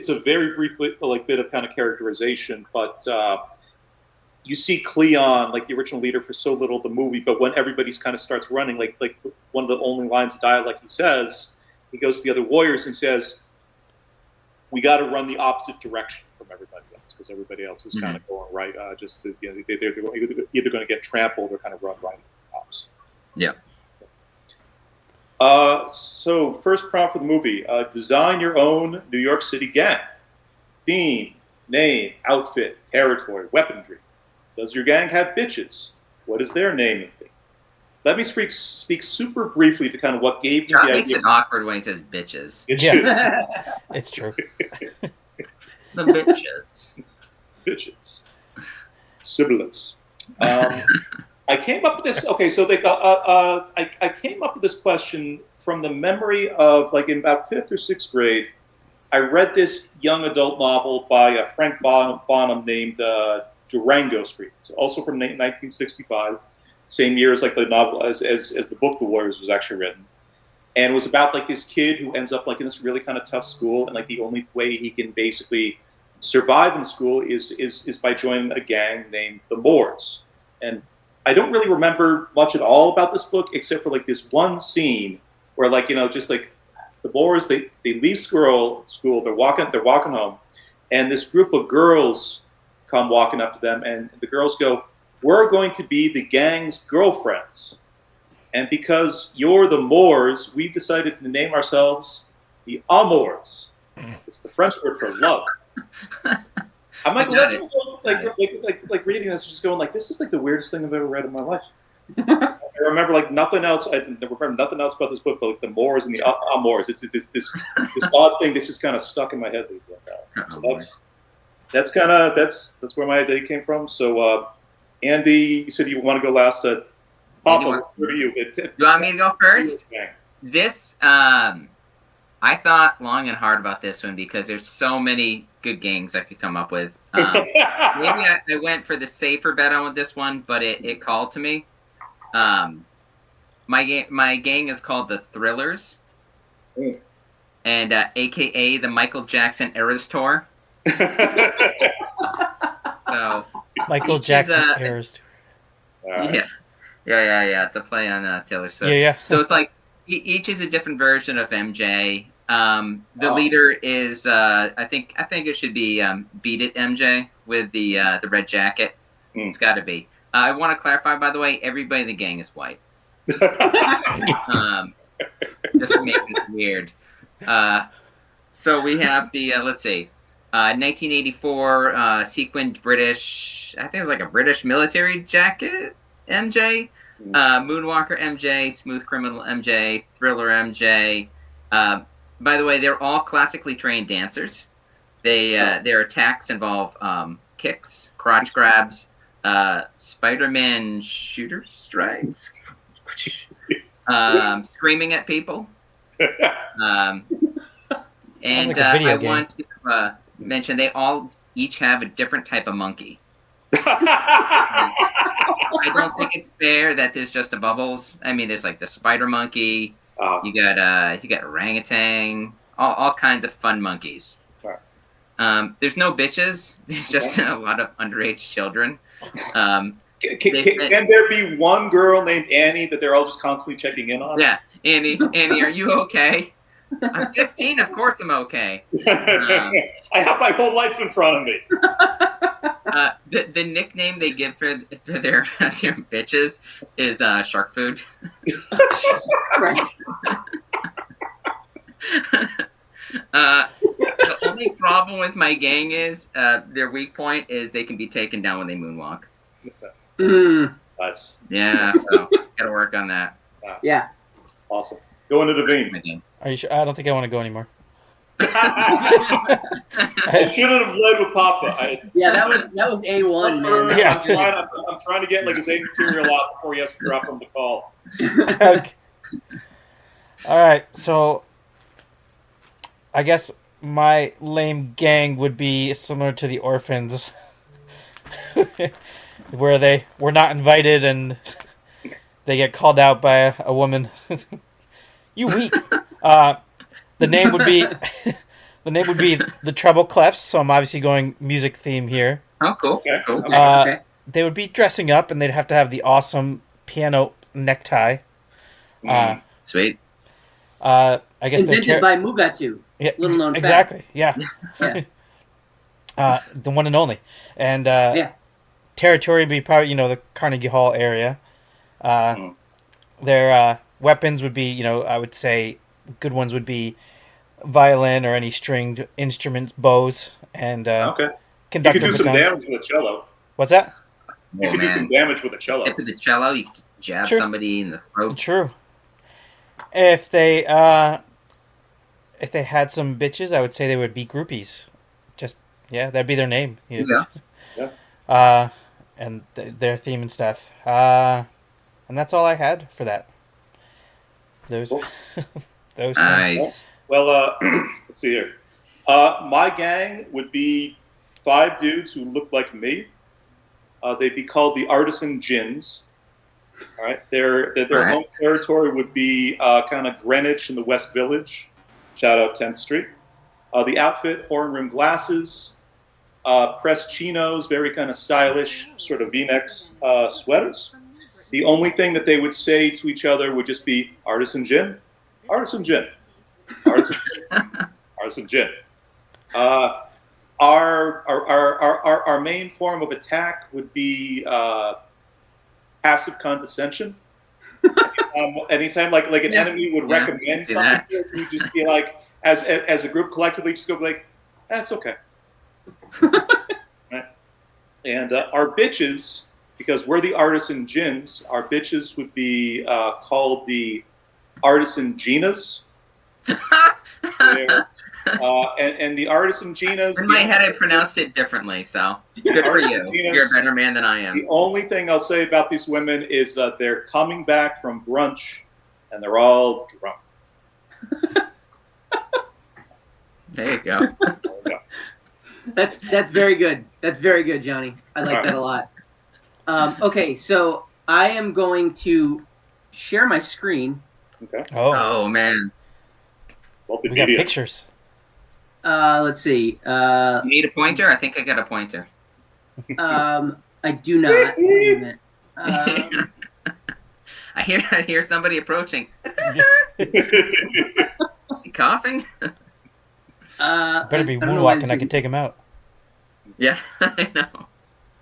a very brief bit of kind of characterization, but you see Cleon, like the original leader, for so little of the movie, but when everybody's kind of starts running, like one of the only lines of dialogue he says, he goes to the other warriors and says, "We got to run the opposite direction from everybody else because everybody else is kind of going right. Just to they're either going to get trampled or kind of run right into the cops." Yeah. So first prompt for the movie: design your own New York City gang. Theme, name, outfit, territory, weaponry. Does your gang have bitches? What is their naming thing? Let me speak super briefly to kind of what gave me John the makes idea. it awkward when he says bitches. Yeah. It's true. The bitches. Bitches. Sibilants. I came up with this. Okay, so I came up with this question from the memory of, like, in about 5th or 6th grade, I read this young adult novel by Frank Bonham named Durango Street, also from 1965, same year as like the novel as the book The Warriors was actually written, and it was about like this kid who ends up like in this really kind of tough school, and like the only way he can basically survive in school is by joining a gang named the Moors. And I don't really remember much at all about this book except for like this one scene where, like, just like the Moors, they leave school, they're walking home, and this group of girls come walking up to them, and the girls go, "We're going to be the gang's girlfriends. And because you're the Moors, we've decided to name ourselves the Amours." It's the French word for love. I'm like, like reading this, just going like, this is like the weirdest thing I've ever read in my life. I remember like nothing else. I remember nothing else about this book, but like the Moors and the Amours. It's this odd thing that's just kind of stuck in my head. So that's where my idea came from. So Andy, you said you want to go last. Papa, let's go to you. You want me to go first? This, I thought long and hard about this one because there's so many good gangs I could come up with. Maybe I went for the safer bet on this one, but it called to me. My gang is called the Thrillers, and AKA the Michael Jackson Eras Tour. So Michael Jackson Eras Tour. Yeah. To play on Taylor Swift. Yeah. So it's like each is a different version of MJ. The leader is I think it should be Beat It MJ with the red jacket. It's got to be. I want to clarify, by the way, everybody in the gang is white. Just to make this weird. So we have the let's see, 1984 sequined British. I think it was like a British military jacket MJ. Moonwalker MJ, Smooth Criminal MJ, Thriller MJ. By the way, they're all classically trained dancers. Their attacks involve kicks, crotch grabs, Spider-Man shooter strikes, screaming at people. And like a video game. want to mention they all each have a different type of monkey. I don't think it's fair that there's just a Bubbles. I mean, there's like the spider monkey. You got orangutan. All kinds of fun monkeys. There's no bitches. There's just a lot of underage children. Can there be one girl named Annie that they're all just constantly checking in on? Yeah, Annie, are you okay? I'm 15. Of course, I'm okay. I have my whole life in front of me. The nickname they give for their bitches is shark food. The only problem with my gang is their weak point is they can be taken down when they moonwalk. Nice. Yeah, so gotta work on that. Yeah. Awesome. Go into Devine. Are you sure? I don't think I want to go anymore. I shouldn't have led with Papa. That was A1, man. Yeah. I'm trying to get like his A material out before he has to drop him the call. Okay. All right, so I guess my lame gang would be similar to the Orphans, where they were not invited and they get called out by a woman. You weak. The name would be the Treble Clefs. So I'm obviously going music theme here. Oh, cool. Okay. Cool. Okay. they would be dressing up, and they'd have to have the awesome piano necktie. Sweet. I guess Invented by Mugatu. yeah, little known fact. exactly. Yeah. Yeah. The one and only. And Yeah. territory would be probably the Carnegie Hall area. Their weapons would be I would say good ones would be violin or any stringed instruments, bows, and Okay. You conductor could do some batons. damage with a cello. What's that? You could do some damage with a cello. Tip of the cello, you could just jab Sure. somebody in the throat. True. If they had some bitches, I would say they would be groupies. Just that'd be their name. Yeah. And their theme and stuff. And that's all I had for that. Those Cool. those things. Nice. Well, let's see here. My gang would be 5 dudes who look like me. They'd be called the Artisan Gins. All right. Their Right. home territory would be kind of Greenwich in the West Village. Shout out 10th Street. The outfit: horn rim glasses, pressed chinos, very kind of stylish, sort of V-necks, sweaters. The only thing that they would say to each other would just be Artisan Gin, Artisan Gin, Artisan Gin, Artisan Gin. Our main form of attack would be passive condescension. Anytime like an enemy would recommend something, you just be like, as a group collectively, just go like, that's okay. Right? And our bitches, because we're the Artisan Gins, our bitches would be called the Artisan Ginas. And the Artisan Ginas. In my head, I pronounced it differently, so good for you. You're a better man than I am. The only thing I'll say about these women is that they're coming back from brunch, and they're all drunk. There you go. That's very good. That's very good, Johnny. I like that a lot. Okay, so I am going to share my screen. Okay. Oh, Man. we got pictures. Let's see. You need a pointer? I think I got a pointer. I do not. Wait a minute. I hear somebody approaching. Is he coughing? Better be I don't know why moonwalking. this I is- can take him out. Yeah, I know.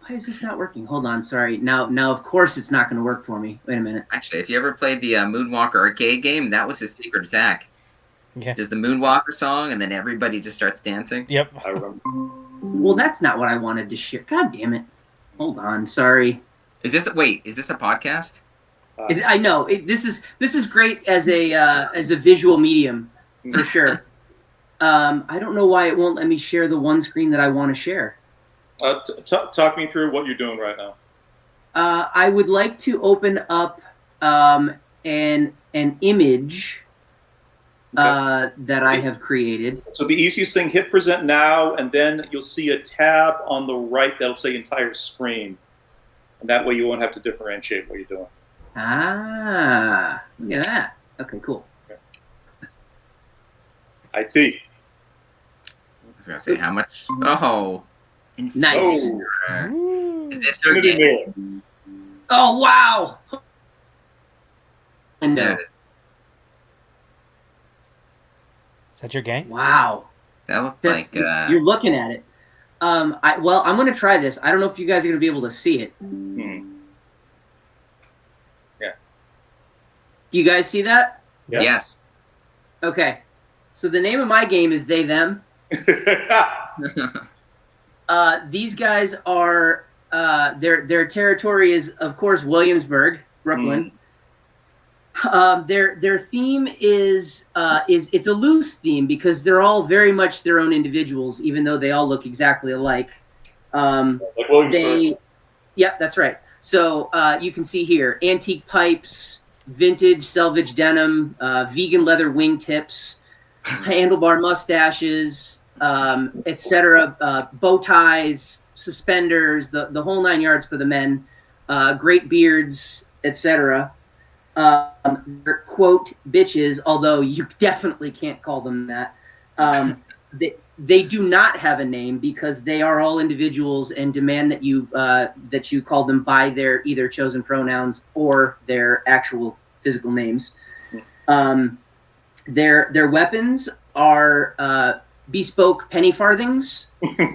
Why is this not working? Hold on. Sorry. Now, of course, it's not going to work for me. Wait a minute. Actually, if you ever played the Moonwalker arcade game, that was his secret attack. Yeah. Just the Moonwalker song, and then everybody just starts dancing. Yep. I remember. Well, that's not what I wanted to share. God damn it. Hold on. Sorry. Is this a podcast? I know this is great as a visual medium for sure. I don't know why it won't let me share the one screen that I want to share. Talk me through what you're doing right now. I would like to open up an image that I have created. So the easiest thing: hit present now, and then you'll see a tab on the right that'll say entire screen, and that way you won't have to differentiate what you're doing. Ah, look at that. Okay, cool. IT. I was gonna say how much. Oh, Nice. Is this your game? Oh wow! And There it is. Is that your gang? wow, That looked that's like. you're looking at it. I'm going to try this. I don't know if you guys are going to be able to see it. Yeah. Do you guys see that? Yes. Okay. So the name of my game is They Them. These guys are their territory is of course Williamsburg, Brooklyn. Their theme is it's a loose theme because they're all very much their own individuals, even though they all look exactly alike. Like Williamsburg. Yep, that's right. So you can see here antique pipes, vintage selvage denim, vegan leather wingtips, handlebar mustaches, etc., bow ties, suspenders, the whole 9 yards for the men, great beards, etc. They're quote bitches, although you definitely can't call them that. they do not have a name because they are all individuals and demand that you call them by their either chosen pronouns or their actual physical names. Their weapons are bespoke penny farthings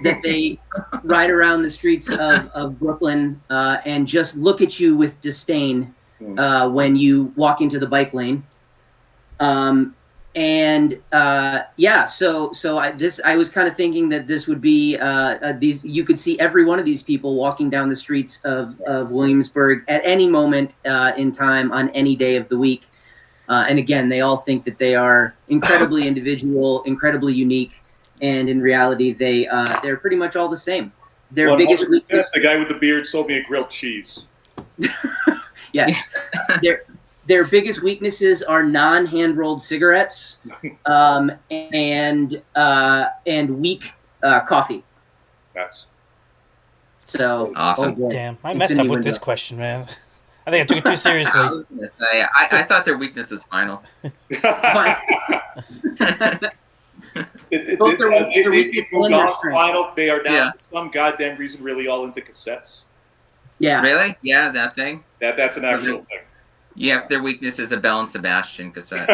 that they ride around the streets of Brooklyn and just look at you with disdain when you walk into the bike lane. So I was kind of thinking that this would be these. You could see every one of these people walking down the streets of Williamsburg at any moment in time on any day of the week. And again, they all think that they are incredibly individual, incredibly unique, and in reality, they're pretty much all the same. Their biggest weakness. The guy with the beard sold me a grilled cheese. Yes. Their biggest weaknesses are non-hand-rolled cigarettes and weak coffee. Yes. So awesome. Damn, I messed up with this question, man. I think I took it too seriously. I was gonna say, I thought their weakness was final. Fine. Final. They are now for some goddamn reason really all into cassettes. Yeah. Really? Yeah, is that a thing? That's an actual thing. Yeah, their weakness is a Bell and Sebastian cassette.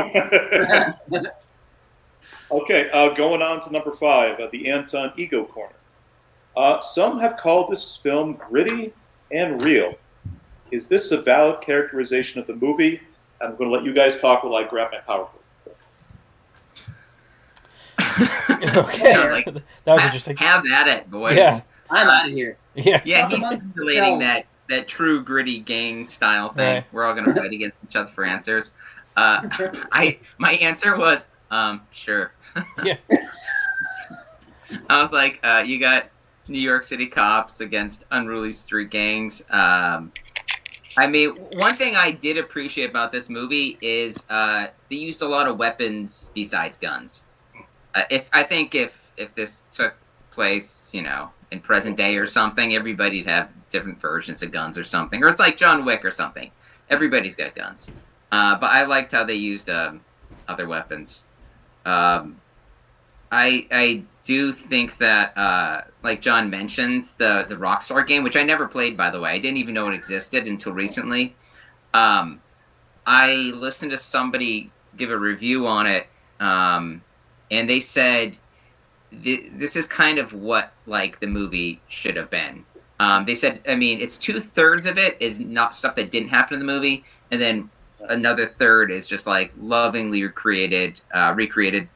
Okay, going on to number 5, the Anton Ego Corner. Some have called this film gritty and real. Is this a valid characterization of the movie? I'm going to let you guys talk while I grab my PowerPoint. Okay, I was like, that was interesting. Have at it, boys. Yeah. I'm out of here. Yeah. Yeah, he's simulating that true gritty gang style thing. Right. We're all gonna fight against each other for answers. My answer was sure. Yeah. I was like, you got New York City cops against unruly street gangs. I mean, one thing I did appreciate about this movie is they used a lot of weapons besides guns. If this took place, in present day or something, everybody'd have different versions of guns or something. Or it's like John Wick or something. Everybody's got guns. But I liked how they used other weapons. I do think that, like John mentioned, the Rockstar game, which I never played, by the way. I didn't even know it existed until recently. I listened to somebody give a review on it, and they said this is kind of what like the movie should have been. They said, I mean, it's 2/3 of it is not stuff that didn't happen in the movie, and then another third is just like lovingly recreated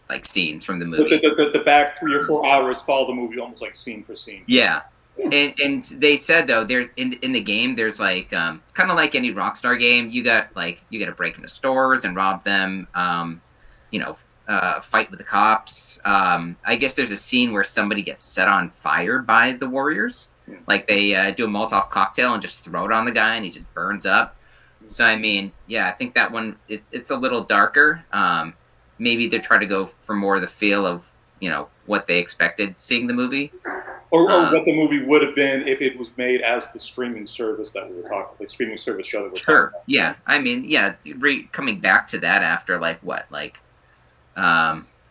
like scenes from the movie. The back 3 or 4 hours follow the movie almost like scene for scene. Yeah. And they said though there's in the game there's like kind of like any Rockstar game, you got to break into stores and rob them, fight with the cops. I guess there's a scene where somebody gets set on fire by the Warriors. Like they do a Molotov cocktail and just throw it on the guy and he just burns up. So I mean, yeah, I think that one it's a little darker. Maybe they're trying to go for more of the feel of what they expected seeing the movie, or what the movie would have been if it was made as the streaming service that we were talking, like streaming service show that we're talking about. Yeah, I mean, yeah, coming back to that after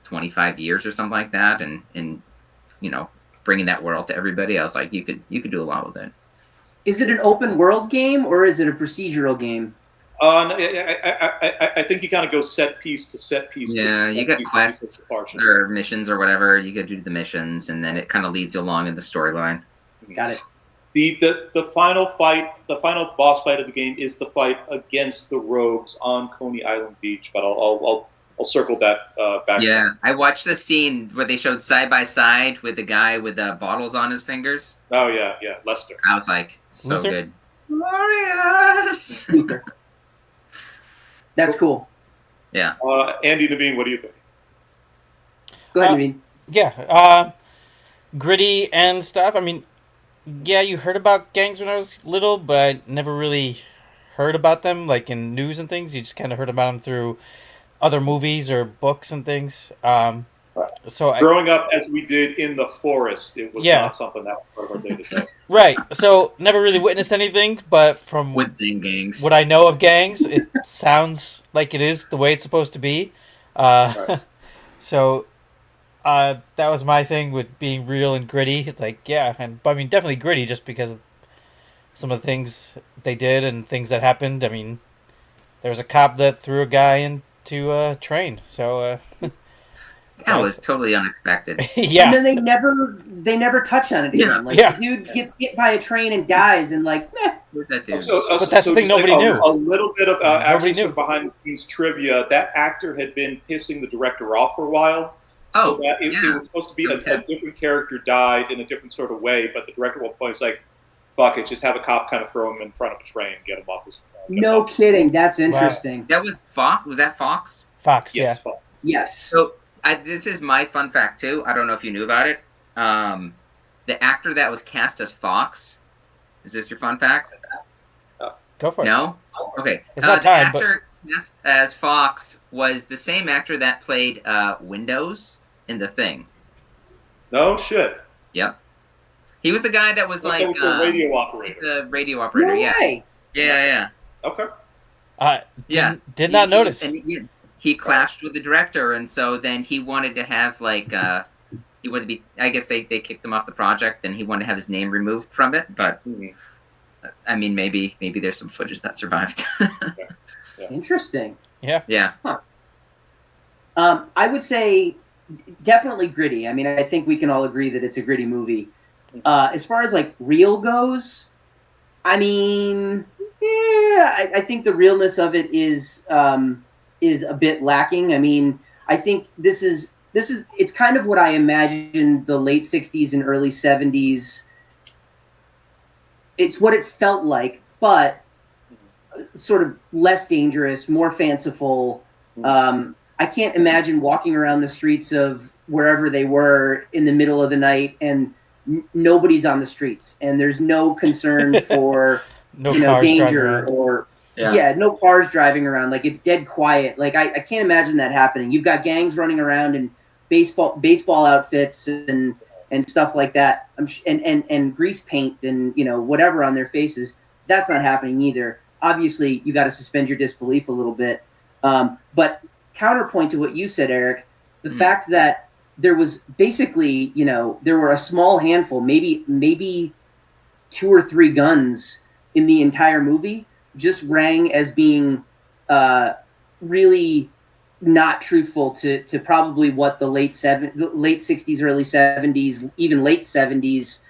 25 years or something like that, and bringing that world to everybody, I was like, you could do a lot with it. Is it an open world game or is it a procedural game? I think you kind of go set piece to set piece. Yeah, you got classes or missions or whatever. You got to do the missions, and then it kind of leads you along in the storyline. Got it. The final fight, the final boss fight of the game is the fight against the rogues on Coney Island Beach. But I'll circle that back. Yeah, I watched the scene where they showed side by side with the guy with the bottles on his fingers. Oh yeah, Lester. I was like, so Luther? good. Glorious. That's cool. Yeah. Andy, Naveen, what do you think? Go ahead, Naveen. Yeah, gritty and stuff. I mean, yeah, you heard about gangs when I was little, but I never really heard about them, like in news and things. You just kind of heard about them through other movies or books and things. So growing up as we did in the forest, it was not something that was part of our day-to-day. Right. So never really witnessed anything, but from within gangs, what I know of gangs, it sounds like it is the way it's supposed to be. Right. So That was my thing with being real and gritty. It's like, yeah, and I mean, definitely gritty just because of some of the things they did and things that happened. I mean, there was a cop that threw a guy into a train, so That was totally unexpected. yeah. And then they never touch on it again. Yeah. Like Yeah. the dude gets hit by a train and dies, and like, meh. That dude. But that's the thing, just nobody knew. A little bit of actually knew. sort of behind the scenes trivia. That actor had been pissing the director off for a while. Oh, so that it yeah. was supposed to be a different character died in a different sort of way, but the director at one point was like, "Fuck it, just have a cop kind of throw him in front of a train and get him off this." No kidding. That's interesting. That was Fox. Was that Fox? Fox, Yes, yeah. Fox. Yes. So this is my fun fact too. I don't know if you knew about it. The actor that was cast as Fox. Is this your fun fact? Go for it. No. Okay. It's not the time, actor cast as Fox was the same actor that played Windows in The Thing. No shit. Yep. He was the guy that was like the radio operator. the radio operator. No Yeah. way. Yeah. Okay. Yeah. Did not notice. He clashed with the director, and so then he wanted to have like he wanted to be. I guess they kicked him off the project, and he wanted to have his name removed from it. But I mean, maybe there's some footage that survived. Interesting. Yeah. I would say definitely gritty. I mean, I think we can all agree that it's a gritty movie. As far as like real goes, I mean, yeah, I think the realness of it is a bit lacking. I mean, I think this is it's kind of what I imagined the late 60s and early 70s. It's what it felt like, but sort of less dangerous, more fanciful. I can't imagine walking around the streets of wherever they were in the middle of the night and nobody's on the streets and there's no concern for danger or no cars driving around. Like it's dead quiet. Like I can't imagine that happening. You've got gangs running around in baseball outfits and stuff like that. And grease paint and whatever on their faces. That's not happening either. Obviously, you got to suspend your disbelief a little bit. But counterpoint to what you said, Eric, the fact that there was basically, there were a small handful, maybe 2 or 3 guns in the entire movie, just rang as being really not truthful to probably what the late 60s, early 70s, even late 70s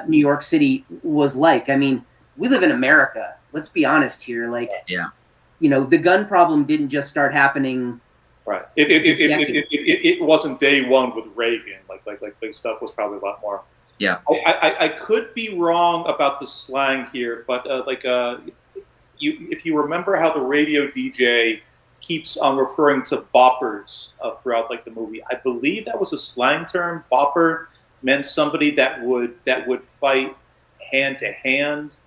New York City was like. I mean, we live in America. Let's be honest here. Like, the gun problem didn't just start happening. Right. It wasn't day one with Reagan. Like big stuff was probably a lot more. Yeah. I could be wrong about the slang here, but if you remember how the radio DJ keeps on referring to boppers throughout like the movie, I believe that was a slang term. Bopper meant somebody that would fight hand to hand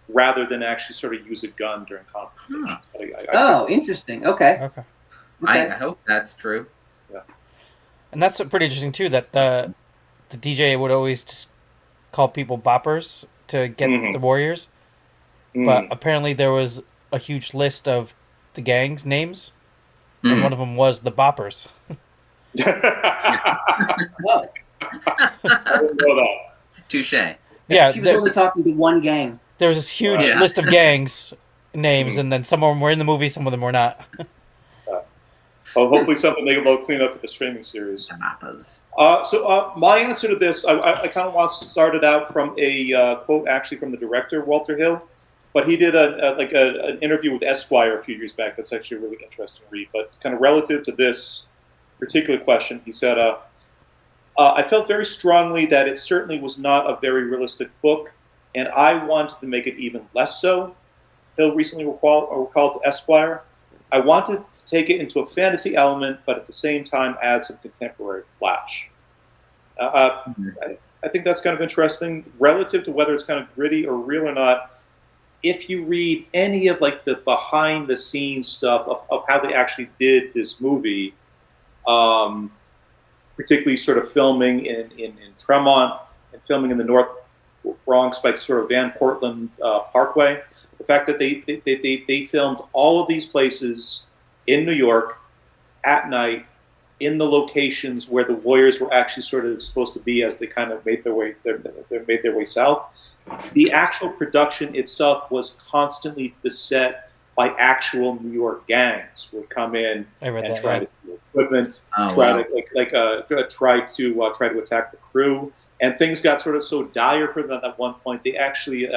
rather than actually sort of use a gun during confrontations. Interesting. Okay. I hope that's true. Yeah. And that's pretty interesting too. That the DJ would always just call people boppers to get the warriors, but apparently there was a huge list of the gang's names, and one of them was the boppers. Whoa. I didn't know that. Touche. Yeah, She was only talking to one gang. there was this huge list of gangs names, and then some of them were in the movie, some of them were not. Well, hopefully something they'll clean up with the streaming series. So my answer to this, I kind of want to start it out from a quote actually from the director, Walter Hill. But he did an interview with Esquire a few years back. That's actually a really interesting read. But kind of relative to this particular question, he said, I felt very strongly that it certainly was not a very realistic book, and I wanted to make it even less so. Hill recently recalled to Esquire, I wanted to take it into a fantasy element, but at the same time add some contemporary flash. I think that's kind of interesting. Relative to whether it's kind of gritty or real or not, if you read any of like the behind the scenes stuff of how they actually did this movie, particularly sort of filming in Tremont and filming in the North Bronx by sort of Van Cortlandt Parkway, the fact that they filmed all of these places in New York at night in the locations where the warriors were actually sort of supposed to be as they kind of made their way south. The actual production itself was constantly beset by actual New York gangs would come in and try to steal equipment, try to attack the crew, and things got sort of so dire for them at one point. They actually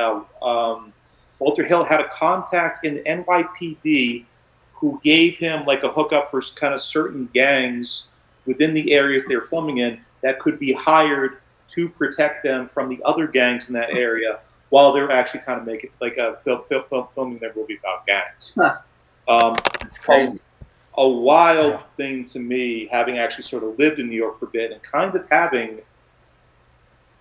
Walter Hill had a contact in the NYPD who gave him like a hookup for kind of certain gangs within the areas they were filming in that could be hired to protect them from the other gangs in that area while they're actually kind of making like a filming their movie about gangs. That's crazy. A wild thing to me, having actually sort of lived in New York for a bit and kind of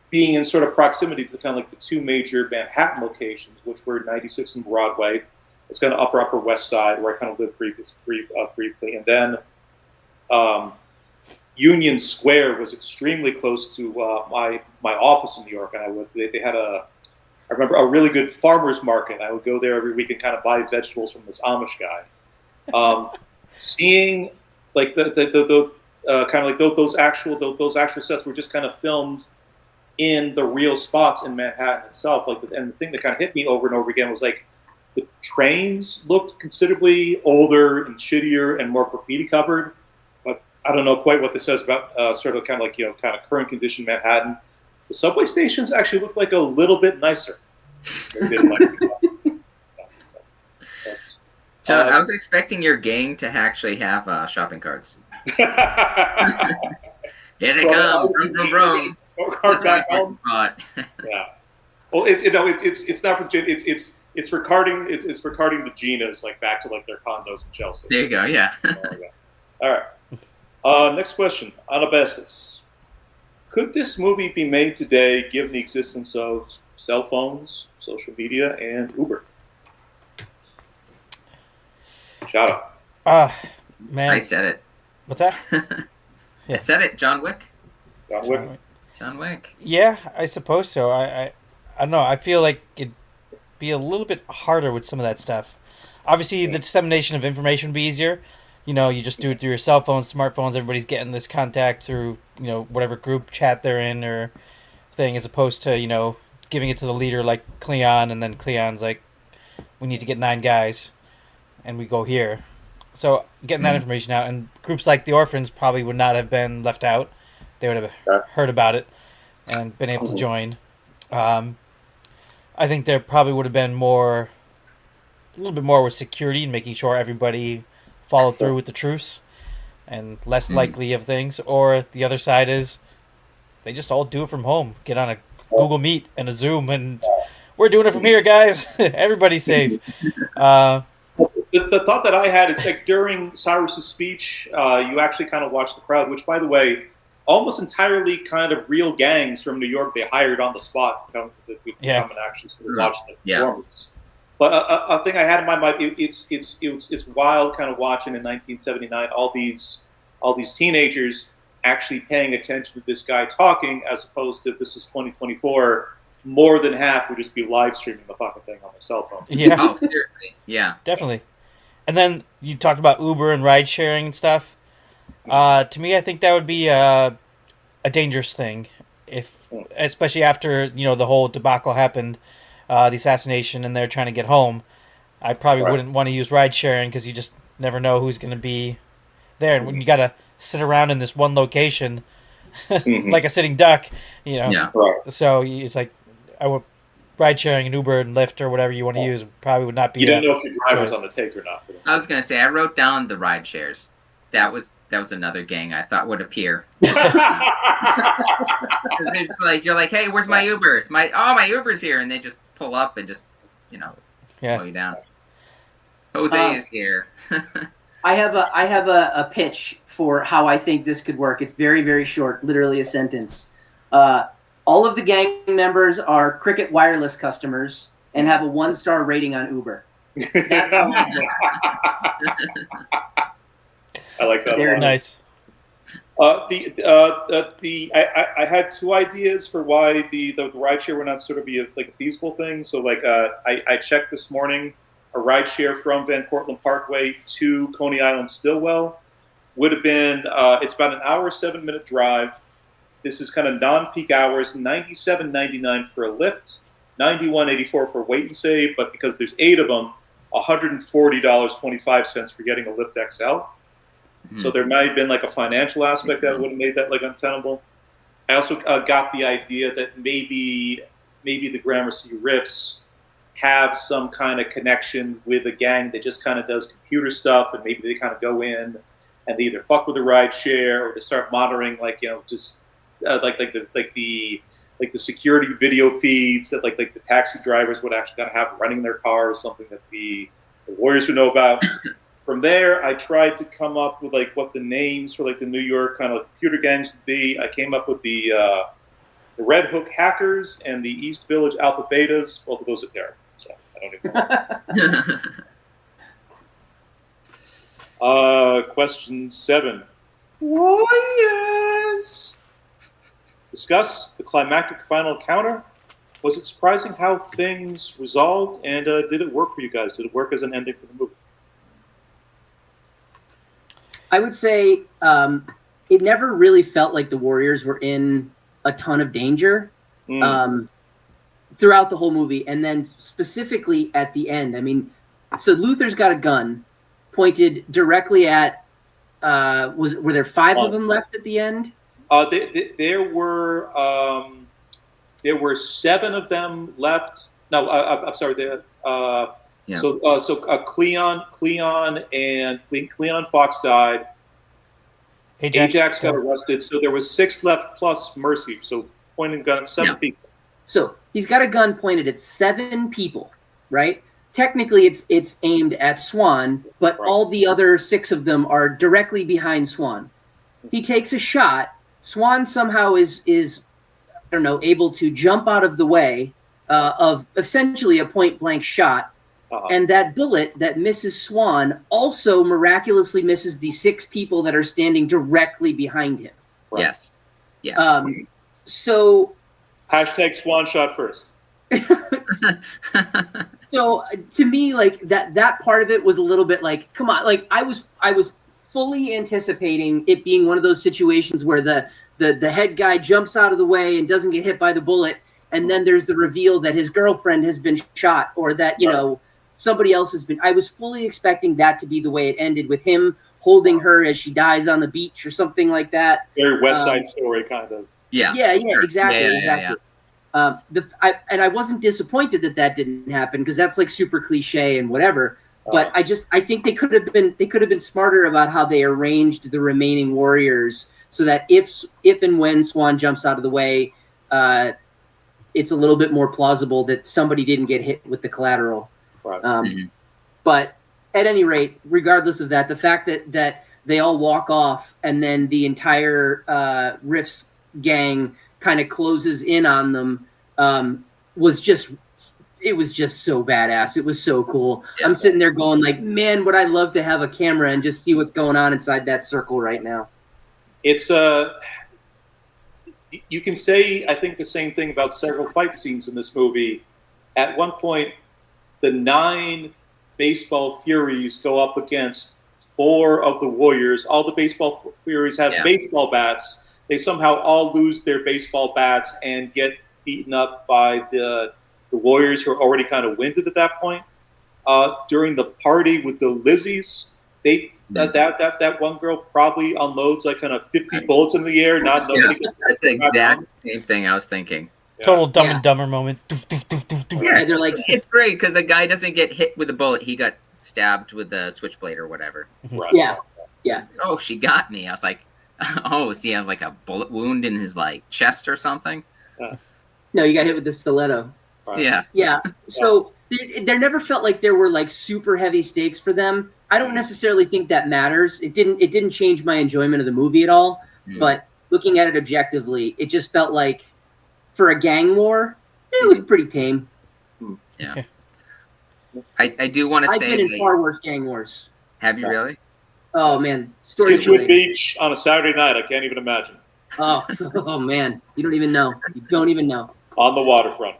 being in sort of proximity to kind of like the two major Manhattan locations, which were 96 and Broadway. It's kind of Upper West Side, where I kind of lived briefly, and then Union Square was extremely close to my office in New York, and they had I remember a really good farmers market. I would go there every week and kind of buy vegetables from this Amish guy. Seeing like the kind of like those actual sets were just kind of filmed in the real spots in Manhattan itself. And the thing that kind of hit me over and over again was like the trains looked considerably older and shittier and more graffiti covered. But I don't know quite what this says about sort of kind of like kind of current condition Manhattan. The subway stations actually look like a little bit nicer. John, I was expecting your gang to actually have shopping carts. Here they come, vroom. Back home. Yeah. Well, it's not for it's for carting the Ginas like back to like their condos in Chelsea. There you go. Yeah. All right. Next question. Anabasis. Could this movie be made today given the existence of cell phones, social media, and Uber? Shout out. Man. I said it. What's that? I said it. John Wick. John Wick. Yeah, I suppose so. I don't know. I feel like it'd be a little bit harder with some of that stuff. Obviously, the dissemination of information would be easier. You just do it through your cell phones, smartphones. Everybody's getting this contact through, whatever group chat they're in or thing, as opposed to, giving it to the leader like Cleon, and then Cleon's like, we need to get 9 guys, and we go here. So getting that information out, and groups like the Orphans probably would not have been left out. They would have heard about it and been able to join. I think there probably would have been a little bit more with security and making sure everybody followed through with the truce, and less likely of things. Or the other side is they just all do it from home. Get on a Google Meet and a Zoom, and we're doing it from here, guys. Everybody's safe. The thought that I had is like during Cyrus's speech, you actually kind of watched the crowd, which, by the way, almost entirely kind of real gangs from New York they hired on the spot to come and actually sort of watch the performance. But a thing I had in my mind, it's wild kind of watching in 1979 all these teenagers actually paying attention to this guy talking, as opposed to this is 2024. More than half would just be live streaming the fucking thing on their cell phone. Yeah. Oh, seriously. Yeah. Definitely. And then you talked about Uber and ride sharing and stuff. To me, I think that would be a dangerous thing, especially after the whole debacle happened, the assassination, and they're trying to get home. I probably wouldn't want to use ride sharing because you just never know who's going to be there, and when you got to sit around in this one location, like a sitting duck, So it's like I would ride sharing an Uber and Lyft or whatever you want to use probably would not be. You don't know if your driver's on the take or not. I was gonna say I wrote down the ride shares. That was another gang I thought would appear. Because it's like you're like, hey, where's my Uber? My Uber's here, and they just pull up and just pull you down. Jose is here. I have a pitch for how I think this could work. It's very, very short, literally a sentence. All of the gang members are Cricket Wireless customers and have a 1-star rating on Uber. That's how it works. I like that. Very nice. I had 2 ideas for why the rideshare would not sort of be a feasible thing. So I checked this morning a rideshare from Van Cortlandt Parkway to Coney Island Stillwell would have been, it's about an hour, 7-minute drive. This is kind of non-peak hours, $97.99 for a lift, $91.84 for wait and save, but because there's 8 of them, $140.25 for getting a Lift XL. Mm-hmm. So there might have been like a financial aspect that would have made that like untenable. I also got the idea that maybe the Gramercy Riffs have some kind of connection with a gang that just kind of does computer stuff, and maybe they kind of go in and they either fuck with the ride share or they start monitoring, like, you know, just like the security video feeds that like the taxi drivers would actually kind of have running their car, or something that the Warriors would know about. From there, I tried to come up with like what the names for like the New York kind of computer gangs would be. I came up with the Red Hook Hackers and the East Village Alpha Betas. Both of those are terrible, so I don't even know. Question 7. Warriors! Discuss the climactic final encounter. Was it surprising how things resolved, and did it work for you guys? Did it work as an ending for the movie? I would say it never really felt like the Warriors were in a ton of danger throughout the whole movie, and then specifically at the end. I mean, so Luther's got a gun pointed directly at. Were there 5 of them left at the end? There were 7 of them left. No, I'm sorry. Yeah. So Cleon and Fox died. Ajax got arrested. So there was 6 left plus Mercy. So pointing gun at 7 people. So he's got a gun pointed at 7 people, right? Technically, it's aimed at Swan, but all the other 6 of them are directly behind Swan. He takes a shot. Swan somehow is I don't know, able to jump out of the way of essentially a point-blank shot. And that bullet that misses Swan also miraculously misses the 6 people that are standing directly behind him. Right? Yes. Yes. So hashtag Swan shot first. So to me, like that part of it was a little bit like, come on, like I was fully anticipating it being one of those situations where the head guy jumps out of the way and doesn't get hit by the bullet, and then there's the reveal that his girlfriend has been shot, or that, you know, somebody else has been. I was fully expecting that to be the way it ended, with him holding her as she dies on the beach or something like that. Very West Side Story kind of. Yeah, exactly. And I wasn't disappointed that didn't happen, because that's like super cliche and whatever. But I think they could have been smarter about how they arranged the remaining Warriors, so that if and when Swan jumps out of the way, it's a little bit more plausible that somebody didn't get hit with the collateral. Right. But at any rate, regardless of that, the fact that they all walk off and then the entire Riffs gang kind of closes in on them was just so badass. It was so cool. Yeah. I'm sitting there going like, man, would I love to have a camera and just see what's going on inside that circle right now. It's you can say, I think, the same thing about several fight scenes in this movie. At one point, the 9 baseball Furies go up against 4 of the Warriors. All the baseball Furies have baseball bats. They somehow all lose their baseball bats and get beaten up by the Warriors, who are already kind of winded at that point. During the party with the Lizzies, that one girl probably unloads like kind of 50 bullets in the air. Not nobody. That's the exact same thing I was thinking. Total Dumb and Dumber moment. Yeah, they're like, it's great because the guy doesn't get hit with a bullet; he got stabbed with a switchblade or whatever. Right. Yeah. Oh, she got me. I was like, oh, does he have like a bullet wound in his like chest or something? No, you got hit with the stiletto. Right. Yeah. So there never felt like there were like super heavy stakes for them. I don't necessarily think that matters. It didn't change my enjoyment of the movie at all. But looking at it objectively, it just felt like, for a gang war, it was pretty tame. Yeah. I do want to say, I've been in far worse gang wars. Have you really? Oh man, Scituate Beach on a Saturday night. I can't even imagine. Oh man, you don't even know. You don't even know. On the waterfront.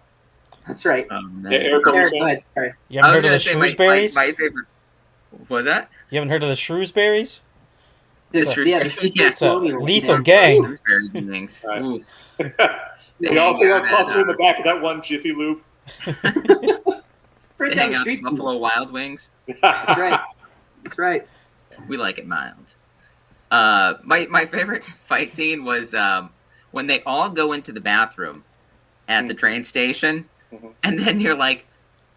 That's right. Eric, go ahead. Sorry. You haven't heard of the Shrewsbury's? My favorite. What was that? You haven't heard of the Shrewsbury's? The It's a colonial lethal thing. gang. Shrewsbury beings. Right. Oof. They also have cluster in the back of that one Jiffy Lube. Right They down hang the out street. in Buffalo Wild Wings. That's right. That's right. We like it mild. My favorite fight scene was when they all go into the bathroom at the train station, and then you're like,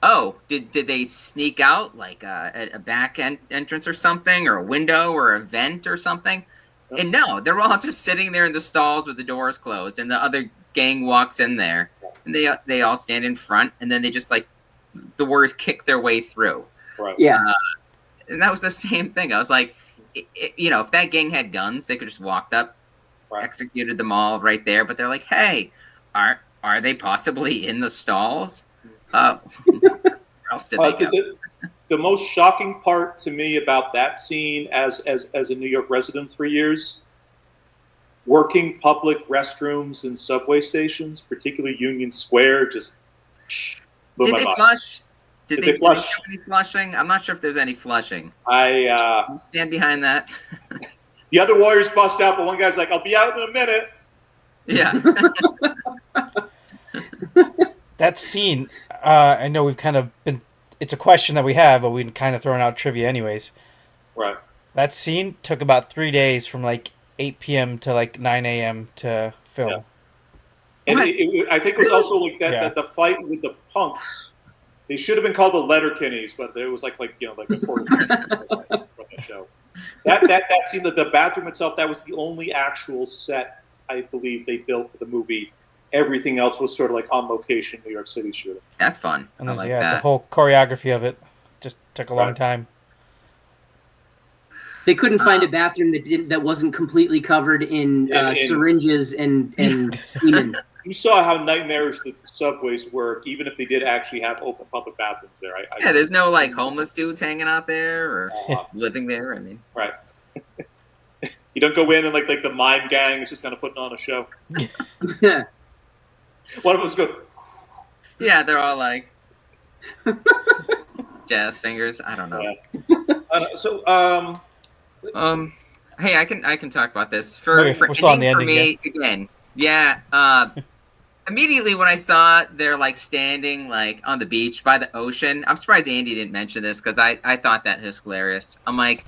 oh, did they sneak out like a back entrance or something, or a window or a vent or something? And no, they're all just sitting there in the stalls with the doors closed, and the other gang walks in there, and they all stand in front, and then they just like the words kick their way through. Right. Yeah. And that was the same thing. I was like, if that gang had guns, they could just walked up, executed them all right there. But they're like, hey, are they possibly in the stalls? Where else did they go? The most shocking part to me about that scene as a New York resident 3 years, working public restrooms and subway stations, particularly Union Square, just blew Did my they mind. flush? Did they flush? have any flushing? I'm not sure if there's any flushing. I Stand behind that. the other Warriors bust out, but one guy's like, "I'll be out in a minute." Yeah. That scene, I know we've kind of been. It's a question that we have, but we've kind of thrown out trivia anyways. Right. That scene took about 3 days from like 8 p.m. to like 9 a.m. to film. Yeah. And I think it was also like that, Yeah. that the fight with the punks. They should have been called the Letterkennies, but there was like a quarter from the show. That scene, the bathroom itself, that was the only actual set I believe they built for the movie. Everything else was sort of like on location, New York City shooting. That's fun. And I there's, like the that. whole choreography of it just took a long time. They couldn't find a bathroom that wasn't completely covered in syringes and semen. You saw how nightmarish the subways work, even if they did actually have open public bathrooms there. Yeah, there's no like homeless dudes hanging out there or living there. I mean, right. You don't go in and like the mime gang is just kind of putting on a show. Yeah. One of them's good. Yeah, they're all like jazz fingers. I don't know. Yeah. Hey, I can talk about this We're still on the for ending, me again. Yeah. Immediately when I saw they're like standing like on the beach by the ocean, I'm surprised Andy didn't mention this because I thought that was hilarious. I'm like,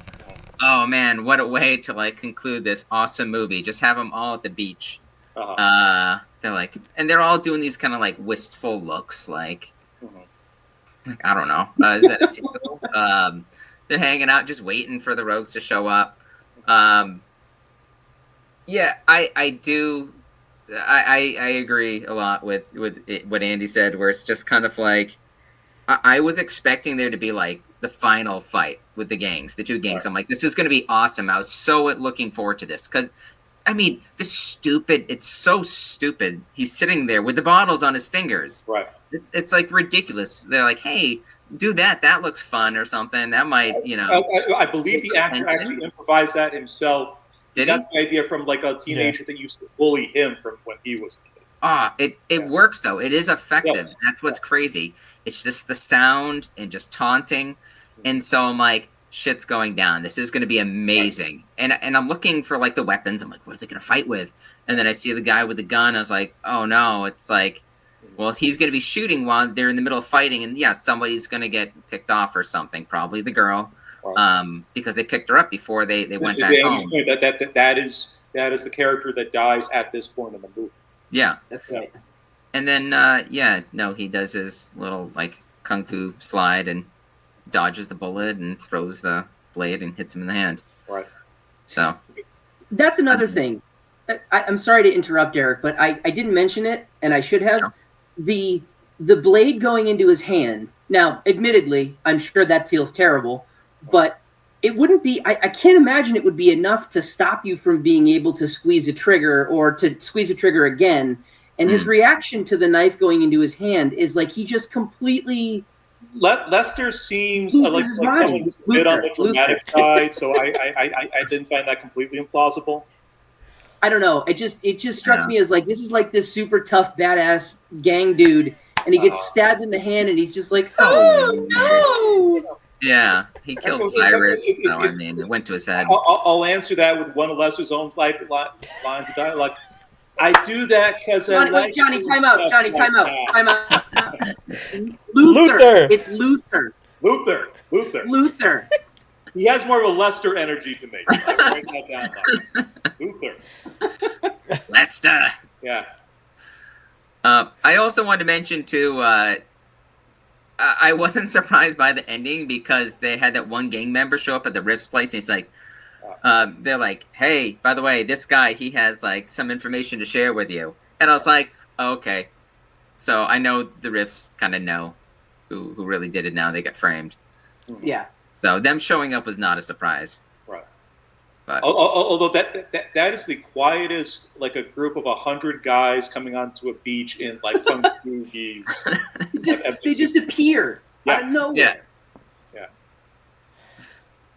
oh man, what a way to like conclude this awesome movie. Just have them all at the beach. They're like, and they're all doing these kind of like wistful looks, like I don't know. Is that a sequel? They're hanging out, just waiting for the rogues to show up. Yeah, I do. I agree a lot with what Andy said, where it's just kind of like I was expecting there to be like the final fight with the gangs, the two gangs. Right. I'm like, this is going to be awesome. I was so looking forward to this because, I mean, it's so stupid. He's sitting there with the bottles on his fingers. Right. It's like ridiculous. They're like, hey, do that. That looks fun or something. That might, I believe the actor actually improvised that himself. He got the idea from like a teenager that used to bully him from when he was a kid. It works though. It is effective. Yes. That's what's crazy. It's just the sound and just taunting. And so I'm like, shit's going down. This is going to be amazing. Right. And I'm looking for like the weapons. I'm like, what are they going to fight with? And then I see the guy with the gun. I was like, oh no. It's like, well, he's going to be shooting while they're in the middle of fighting. And yeah, somebody's going to get picked off or something. Probably the girl. Because they picked her up before they went back home. That is the character that dies at this point in the movie. Yeah. That's right. And then, he does his little, like, kung fu slide and dodges the bullet and throws the blade and hits him in the hand. Right. So. That's another thing. I'm sorry to interrupt, Eric, but I didn't mention it, and I should have. No. The blade going into his hand. Now, admittedly, I'm sure that feels terrible, but it wouldn't be, I can't imagine it would be enough to stop you from being able to squeeze a trigger or to squeeze a trigger again. And his reaction to the knife going into his hand is like he just completely... Lester seems like someone who's a bit on the dramatic side, so I didn't find that completely implausible. I don't know. It just struck me as like, this is like this super tough, badass gang dude, and he gets stabbed in the hand, and he's just like, oh, no! Yeah, he killed Cyrus. No, I mean, it went to his head. I'll answer that with one of Lester's own lines of dialogue. I do that because I like Johnny, time out. Johnny, time out. Time out. Luther. It's Luther. Luther. He has more of a Lester energy to me. I write that down. Luther. Lester. Yeah. I also wanted to mention too. I wasn't surprised by the ending because they had that one gang member show up at the Riff's place, and he's like, they're like, "Hey, by the way, this guy, he has like some information to share with you." And I was like, oh, "Okay." So I know the Riffs kind of know who really did it. Now they got framed. Yeah. So them showing up was not a surprise. Right. But although that is the quietest, like a group of 100 guys coming onto a beach in like kung fu gis. They just appear out of nowhere. Yeah.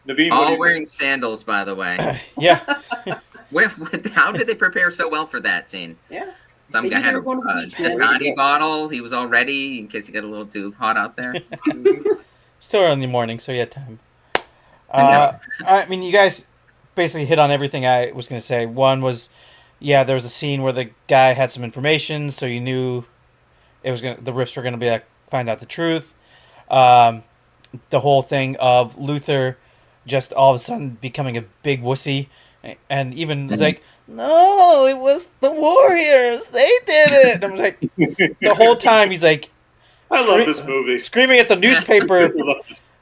Naveen, all wearing sandals, by the way. Yeah. How did they prepare so well for that scene? Yeah. Some guy had a Dasani bottle. He was all ready in case it got a little too hot out there. Still early in the morning, so you had time. I mean, you guys basically hit on everything I was going to say. One was, there was a scene where the guy had some information, so you knew the Riffs were going to be like, find out the truth. The whole thing of Luther just all of a sudden becoming a big wussy, and even was like, "No, it was the Warriors. They did it." And I was like, the whole time he's like, I love this movie. Screaming at the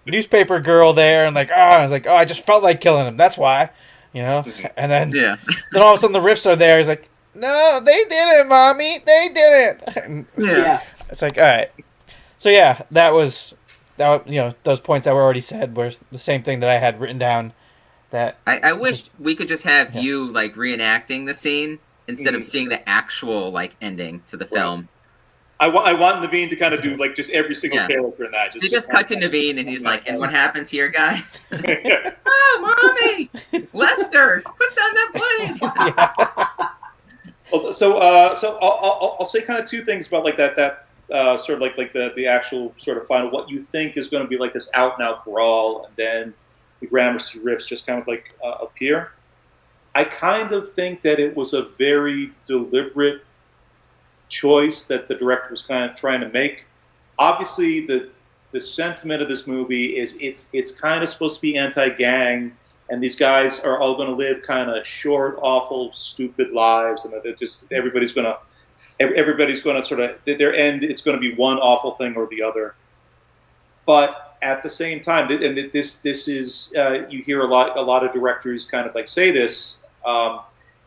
newspaper girl there, and like, I was like, I just felt like killing him. That's why, And then, then all of a sudden the Riffs are there. He's like, "No, they did it, mommy. They did it." And it's like, all right. So that was those points that were already said were the same thing that I had written down. That I wish we could just have you like reenacting the scene instead of seeing the actual like ending to the film. I want Naveen to kind of do like just every single character in that. Just cut to Naveen and he's like, "And what happens here, guys?" "Oh, mommy, Lester, put down that plane." So I'll say kind of two things about like that sort of like the actual sort of final, what you think is going to be like this out and out brawl, and then the Gramercy Riffs just kind of like appear. I kind of think that it was a very deliberate choice that the director was kind of trying to make. Obviously, the sentiment of this movie is it's kind of supposed to be anti-gang, and these guys are all going to live kind of short, awful, stupid lives, and they're just everybody's going to sort of their end. It's going to be one awful thing or the other. But at the same time, and this is you hear a lot of directors kind of like say this.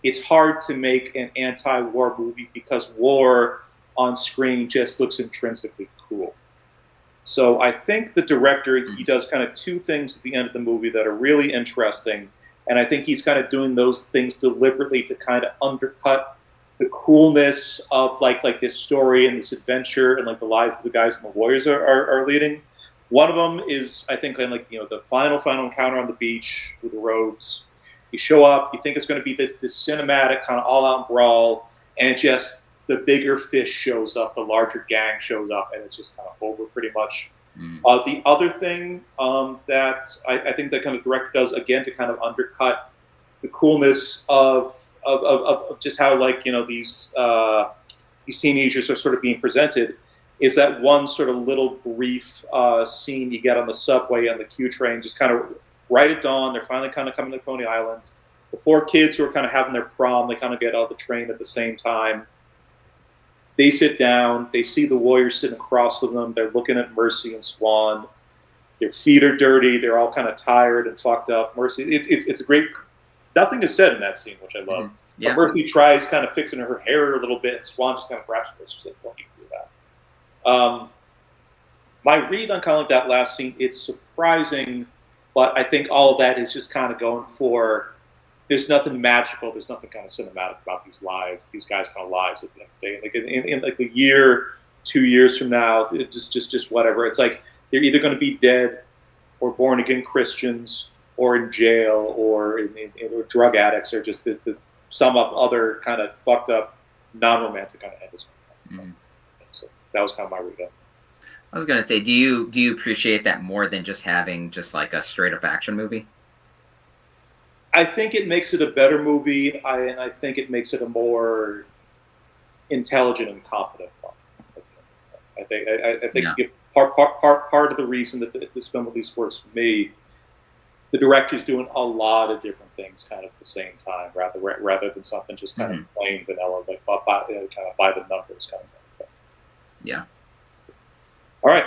It's hard to make an anti-war movie because war on screen just looks intrinsically cool. So I think the director, he does kind of two things at the end of the movie that are really interesting, and I think he's kind of doing those things deliberately to kind of undercut the coolness of like this story and this adventure and like the lives that the guys and the Warriors are leading. One of them is, I think, like the final encounter on the beach with the robes. You show up, you think it's going to be this cinematic kind of all-out brawl, and just the bigger fish shows up, the larger gang shows up, and it's just kind of over pretty much. The other thing that I think that kind of director does, again, to kind of undercut the coolness of just how these teenagers are sort of being presented, is that one sort of little brief scene you get on the subway on the Q train, just kind of right at dawn. They're finally kind of coming to Coney Island. The four kids who are kind of having their prom, they kind of get out of the train at the same time. They sit down. They see the Warriors sitting across from them. They're looking at Mercy and Swan. Their feet are dirty. They're all kind of tired and fucked up. Mercy, it's a great. Nothing is said in that scene, which I love. But Mercy tries kind of fixing her hair a little bit, and Swan just kind of grabs her. She's like, "Don't you do that?" My read on kind of like that last scene, it's surprising, but I think all of that is just kind of going for. There's nothing magical. There's nothing kind of cinematic about these lives, these guys' kind of lives at the end of the day. Like in like a year, 2 years from now, it's just whatever. It's like they're either going to be dead, or born again Christians, or in jail, or or drug addicts, or just some other kind of fucked up, non-romantic kind of end. So that was kind of my read. I was gonna say, do you appreciate that more than just having just like a straight up action movie? I think it makes it a better movie, and I think it makes it a more intelligent and competent one. I think part of the reason that this film at least works for me, the director's doing a lot of different things kind of at the same time, rather than something just kind of plain vanilla, like kind of by the numbers kind of thing. Yeah. All right.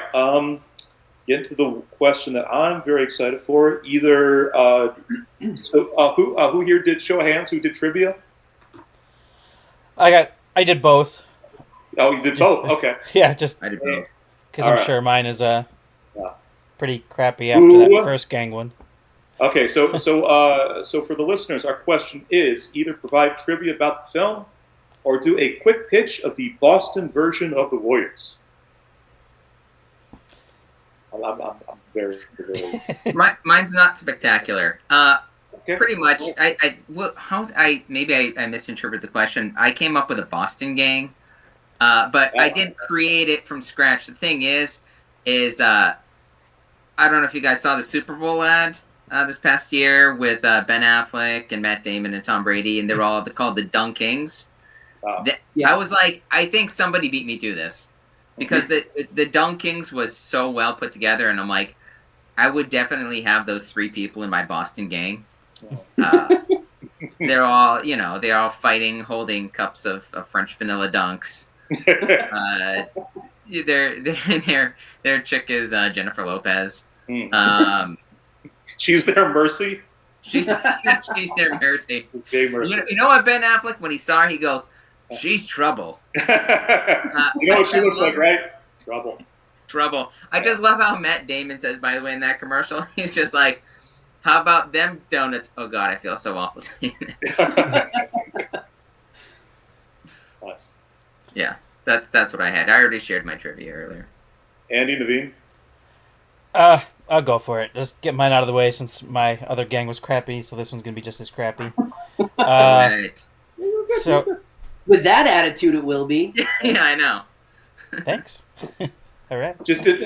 Get into the question that I'm very excited for. Either who here did show of hands? Who did trivia? I did both. Oh, you did both. Okay. Yeah, just I did both. because I'm right. sure mine is pretty crappy after that first gang one. Okay, so for the listeners, our question is either provide trivia about the film or do a quick pitch of the Boston version of The Warriors. I'm very. Mine's not spectacular. Okay. Pretty much. Maybe I misinterpreted the question. I came up with a Boston gang, but I didn't create it from scratch. The thing is I don't know if you guys saw the Super Bowl ad this past year with Ben Affleck and Matt Damon and Tom Brady, and they're all called the Dunk Kings. I was like, I think somebody beat me to this. Because the Dunk Kings was so well put together, and I'm like, I would definitely have those three people in my Boston gang. They're all fighting, holding cups of French vanilla dunks. Their chick is Jennifer Lopez. She's their Mercy. She's their Mercy. Mercy. You know what Ben Affleck, when he saw her, he goes, "She's trouble." You know what she looks like, right? Trouble. I just love how Matt Damon says, by the way, in that commercial, he's just like, "How about them donuts?" Oh God, I feel so awful saying it. Nice. Yeah, that's what I had. I already shared my trivia earlier. Andy, Naveen? I'll go for it. Just get mine out of the way since my other gang was crappy, so this one's gonna be just as crappy. Right. So. With that attitude, it will be. Yeah, I know. Thanks. All right. Just take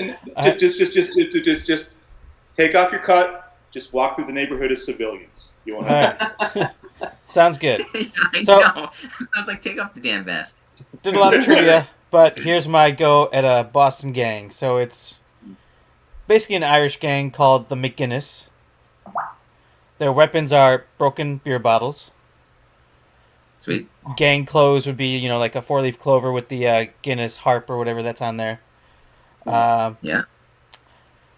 off your cut. Just walk through the neighborhood as civilians. You want to? Sounds good. Yeah, I know. I was like, take off the damn vest. Did a lot of trivia, but here's my go at a Boston gang. So it's basically an Irish gang called the McGuinness. Their weapons are broken beer bottles. Sweet. Gang clothes would be, like a 4-leaf clover with the Guinness harp or whatever that's on there. Yeah.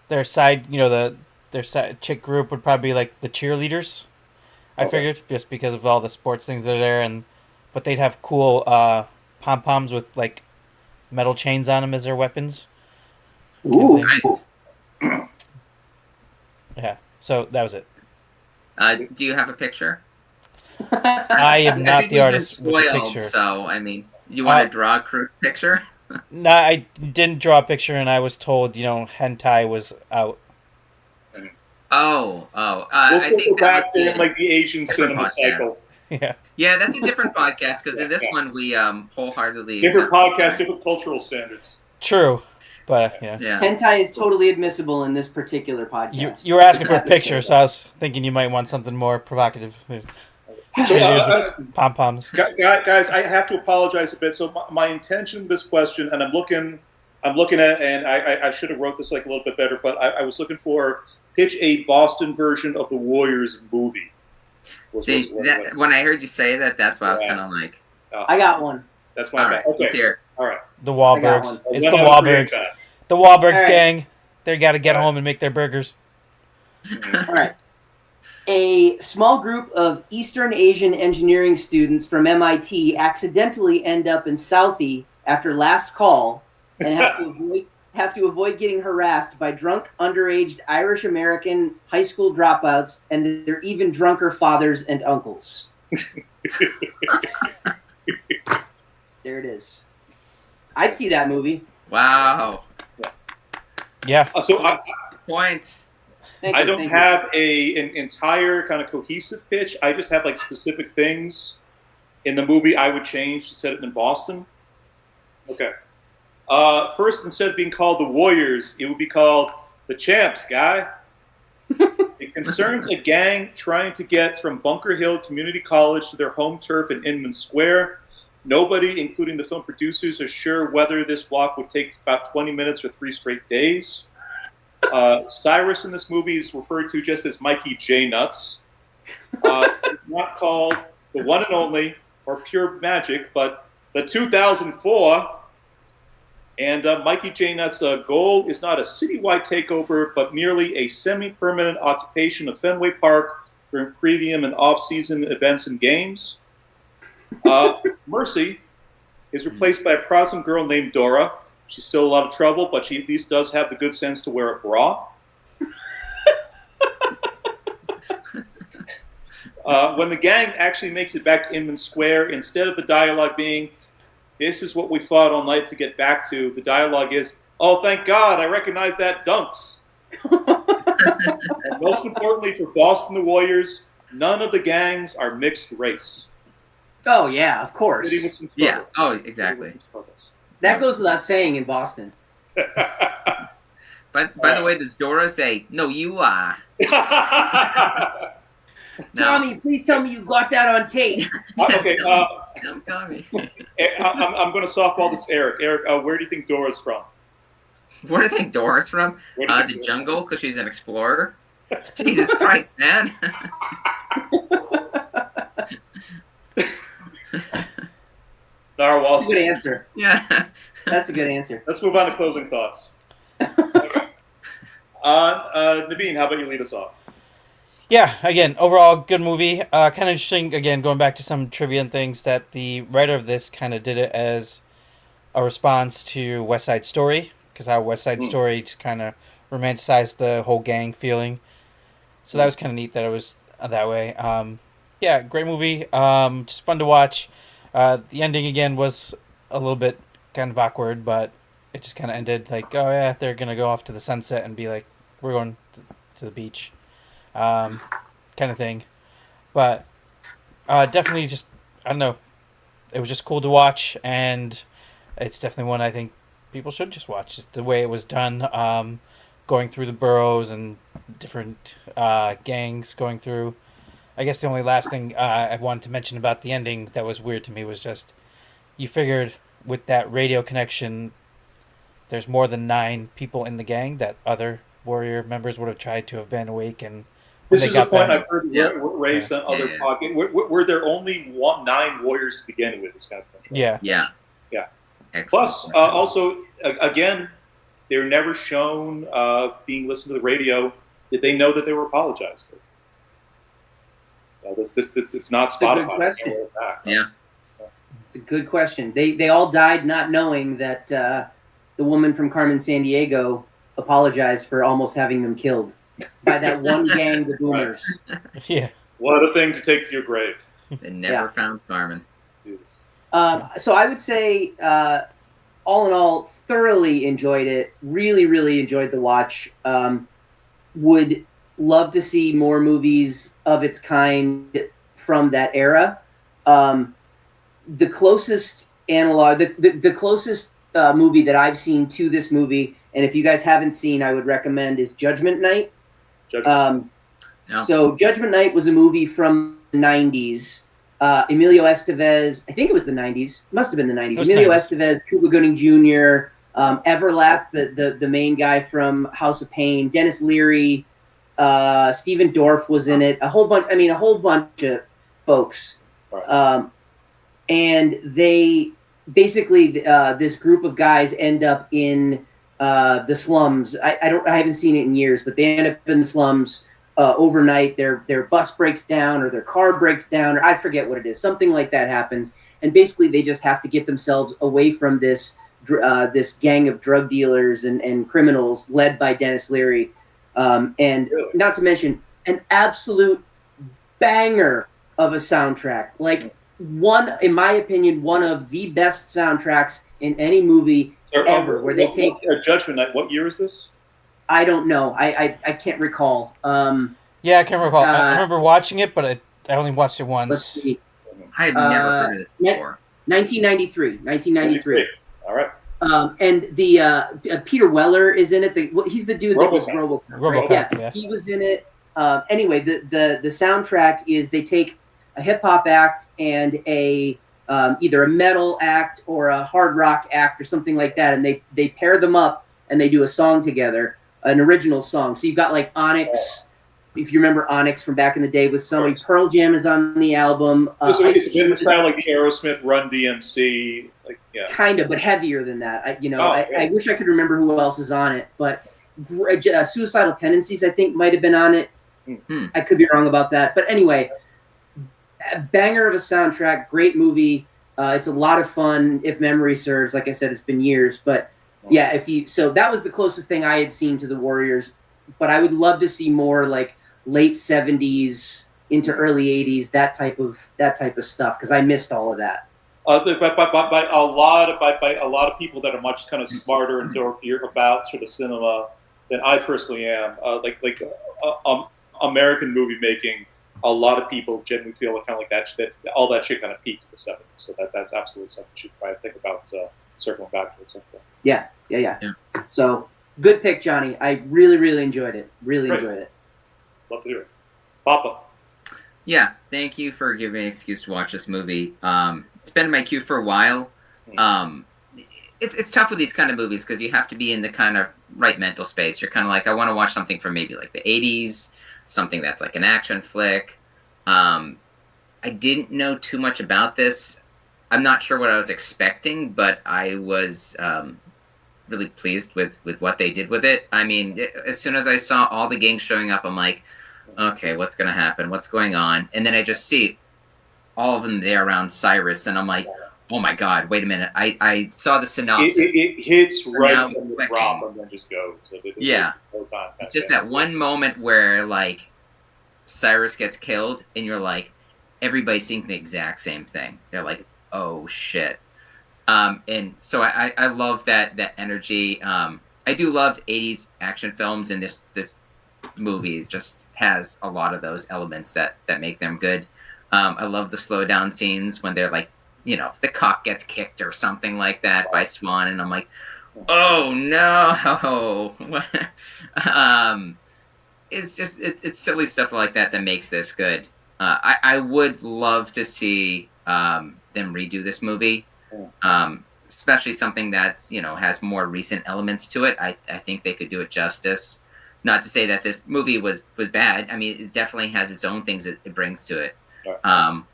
Their side, their side chick group would probably be like the cheerleaders. I figured just because of all the sports things that are there, but they'd have cool pom poms with like metal chains on them as their weapons. Ooh, nice. Yeah. So that was it. Do you have a picture? I am not the artist with the picture. So, I mean, you want to draw a crude picture? No, I didn't draw a picture, and I was told, hentai was out. We'll I think back in like the Asian cinema cycle. Yeah, that's a different podcast because in this one we wholeheartedly different podcast, different cultural standards. True, but yeah. Hentai is totally admissible in this particular podcast. You were asking for a picture, so I was thinking you might want something more provocative. Pom poms. Guys, I have to apologize a bit. So my intention of this question, and I'm looking at, and I should have wrote this like a little bit better, but I was looking for pitch a Boston version of the Warriors movie. When I heard you say that, that's why I was kind of like, I got one. That's my bad. Okay. Let's hear it. All right. The Wahlbergs. It's the Wahlbergs. The Wahlbergs gang. They got to get home and make their burgers. All right. A small group of Eastern Asian engineering students from MIT accidentally end up in Southie after last call and have to avoid getting harassed by drunk, underage Irish-American high school dropouts and their even drunker fathers and uncles. There it is. I'd see that movie. Wow. Yeah. Points. I don't have an entire kind of cohesive pitch. I just have like specific things in the movie I would change to set it in Boston. Okay. First, instead of being called the Warriors, it would be called the Champs, guy. It concerns a gang trying to get from Bunker Hill Community College to their home turf in Inman Square. Nobody, including the film producers, is sure whether this walk would take about 20 minutes or 3 straight days. Cyrus in this movie is referred to just as Mikey J. Nuts. It's not called the one and only or pure magic, but the 2004. And Mikey J. Nuts' goal is not a citywide takeover, but merely a semi-permanent occupation of Fenway Park during premium and off-season events and games. Mercy is replaced by a Protestant girl named Dora. She's still a lot of trouble, but she at least does have the good sense to wear a bra. When the gang actually makes it back to Inman Square, instead of the dialogue being, "This is what we fought all night to get back to," the dialogue is, "Oh, thank God, I recognize that dunks." And most importantly for Boston the Warriors, none of the gangs are mixed race. Oh, yeah, of course. Yeah, oh, exactly. That goes without saying in Boston. By the way, does Dora say, "No, you are"? No. Tommy, please tell me you got that on tape. Okay, Tommy. I'm going to softball this, Eric. Eric, where do you think Dora's from? Where do you think Dora's from? The jungle, because she's an explorer. Jesus Christ, man. Narwhal. That's a good answer. Yeah. That's a good answer. Let's move on to closing thoughts. Okay. Naveen, how about you lead us off? Yeah, again, overall, good movie. Kind of interesting, again, going back to some trivia and things, that the writer of this kind of did it as a response to West Side Story, because how West Side Story kind of romanticized the whole gang feeling. So that was kind of neat that it was that way. Yeah, great movie. Just fun to watch. The ending, again, was a little bit kind of awkward, but it just kind of ended like, oh, yeah, they're going to go off to the sunset and be like, we're going to the beach. Kind of thing. But definitely just, I don't know, it was just cool to watch, and it's definitely one I think people should just watch. Just the way it was done, going through the boroughs and different gangs going through. I guess the only last thing I wanted to mention about the ending that was weird to me was just, you figured with that radio connection, there's more than 9 people in the gang that other Warrior members would have tried to have been awake. And this is a point I've heard raised on other podcasts. Were there only 9 Warriors to begin with? This kind of thing. Yeah. Excellent. Plus, also, again, they're never shown being listened to the radio. Did they know that they were apologized to? It's not Spotify. That's a good question. Yeah. It's a good question. They all died not knowing that the woman from Carmen Sandiego apologized for almost having them killed by that one gang, the Boomers. Yeah. What a thing to take to your grave. They never found Carmen. Jesus. So I would say, all in all, thoroughly enjoyed it. Really, really enjoyed the watch. Would love to see more movies of its kind from that era. The closest analog, the closest movie that I've seen to this movie, and if you guys haven't seen, I would recommend, is Judgment Night. No. So Judgment Night was a movie from the 90s. Emilio Estevez, I think it was the 90s. Must have been the 90s. Emilio 90s. Estevez, Cuba Gooding Jr., Everlast, the main guy from House of Pain, Dennis Leary, Stephen Dorff was in it. A whole bunch of folks. Right. And they basically, this group of guys end up in the slums. I haven't seen it in years, but they end up in the slums overnight. Their bus breaks down, or their car breaks down, or I forget what it is. Something like that happens, and basically they just have to get themselves away from this gang of drug dealers and criminals led by Dennis Leary, and Really? not to mention an absolute banger of a soundtrack. Like, in my opinion, one of the best soundtracks in any movie ever. Where they take Judgment Night. What year is this? I don't know. I can't recall. Yeah, I can't recall. I remember watching it, but I only watched it once. Let's see. I had never heard of this before. 1993. All right. And the Peter Weller is in it. He's the dude that was RoboCop. RoboCop, yeah. He was in it. Anyway, the soundtrack is they take a hip hop act and a either a metal act or a hard rock act or something like that, and they pair them up and they do a song together, an original song. So you've got like Onyx, if you remember Onyx from back in the day with somebody. Pearl Jam is on the album. It's a bit style like the Aerosmith, Run DMC, like kind of, but heavier than that. I wish I could remember who else is on it, but Suicidal Tendencies I think might have been on it. Mm-hmm. I could be wrong about that, but anyway, a banger of a soundtrack, great movie. It's a lot of fun if memory serves. Like I said, it's been years, but yeah, so that was the closest thing I had seen to the Warriors, but I would love to see more like late 70s into early 80s, that type of stuff, because I missed all of that. By a lot of people that are much kind of smarter and dorkier about sort of cinema than I personally am. American movie making, a lot of people genuinely feel kind of like that all that shit kind of peaked in the 70s. So that's absolutely something you should try to think about circling back to at some point. Yeah. So good pick, Johnny. I really enjoyed it. Enjoyed it. Love to hear it. Papa. Yeah, thank you for giving me an excuse to watch this movie. It's been in my queue for a while. It's tough with these kind of movies because you have to be in the kind of right mental space. You're kind of like, I want to watch something from maybe like the 80s, something that's like an action flick. I didn't know too much about this. I'm not sure what I was expecting, but I was really pleased with what they did with it. I mean, as soon as I saw all the gangs showing up, I'm like, okay, what's going to happen? What's going on? And then I just see all of them there around Cyrus, and I'm like, oh my God, wait a minute. I saw the synopsis. It hits right from the drop and then just goes. It's just that one moment where like Cyrus gets killed and you're like, everybody's seeing the exact same thing. They're like, oh shit. And so I love that energy. I do love 80s action films, and this movie just has a lot of those elements that make them good. I love the slow down scenes when they're like, the cop gets kicked or something like that by Swan, and I'm like, oh no. It's silly stuff like that makes this good. I would love to see them redo this movie, especially something that's has more recent elements to it. I think they could do it justice. Not to say that this movie was bad. I mean, it definitely has its own things it brings to it,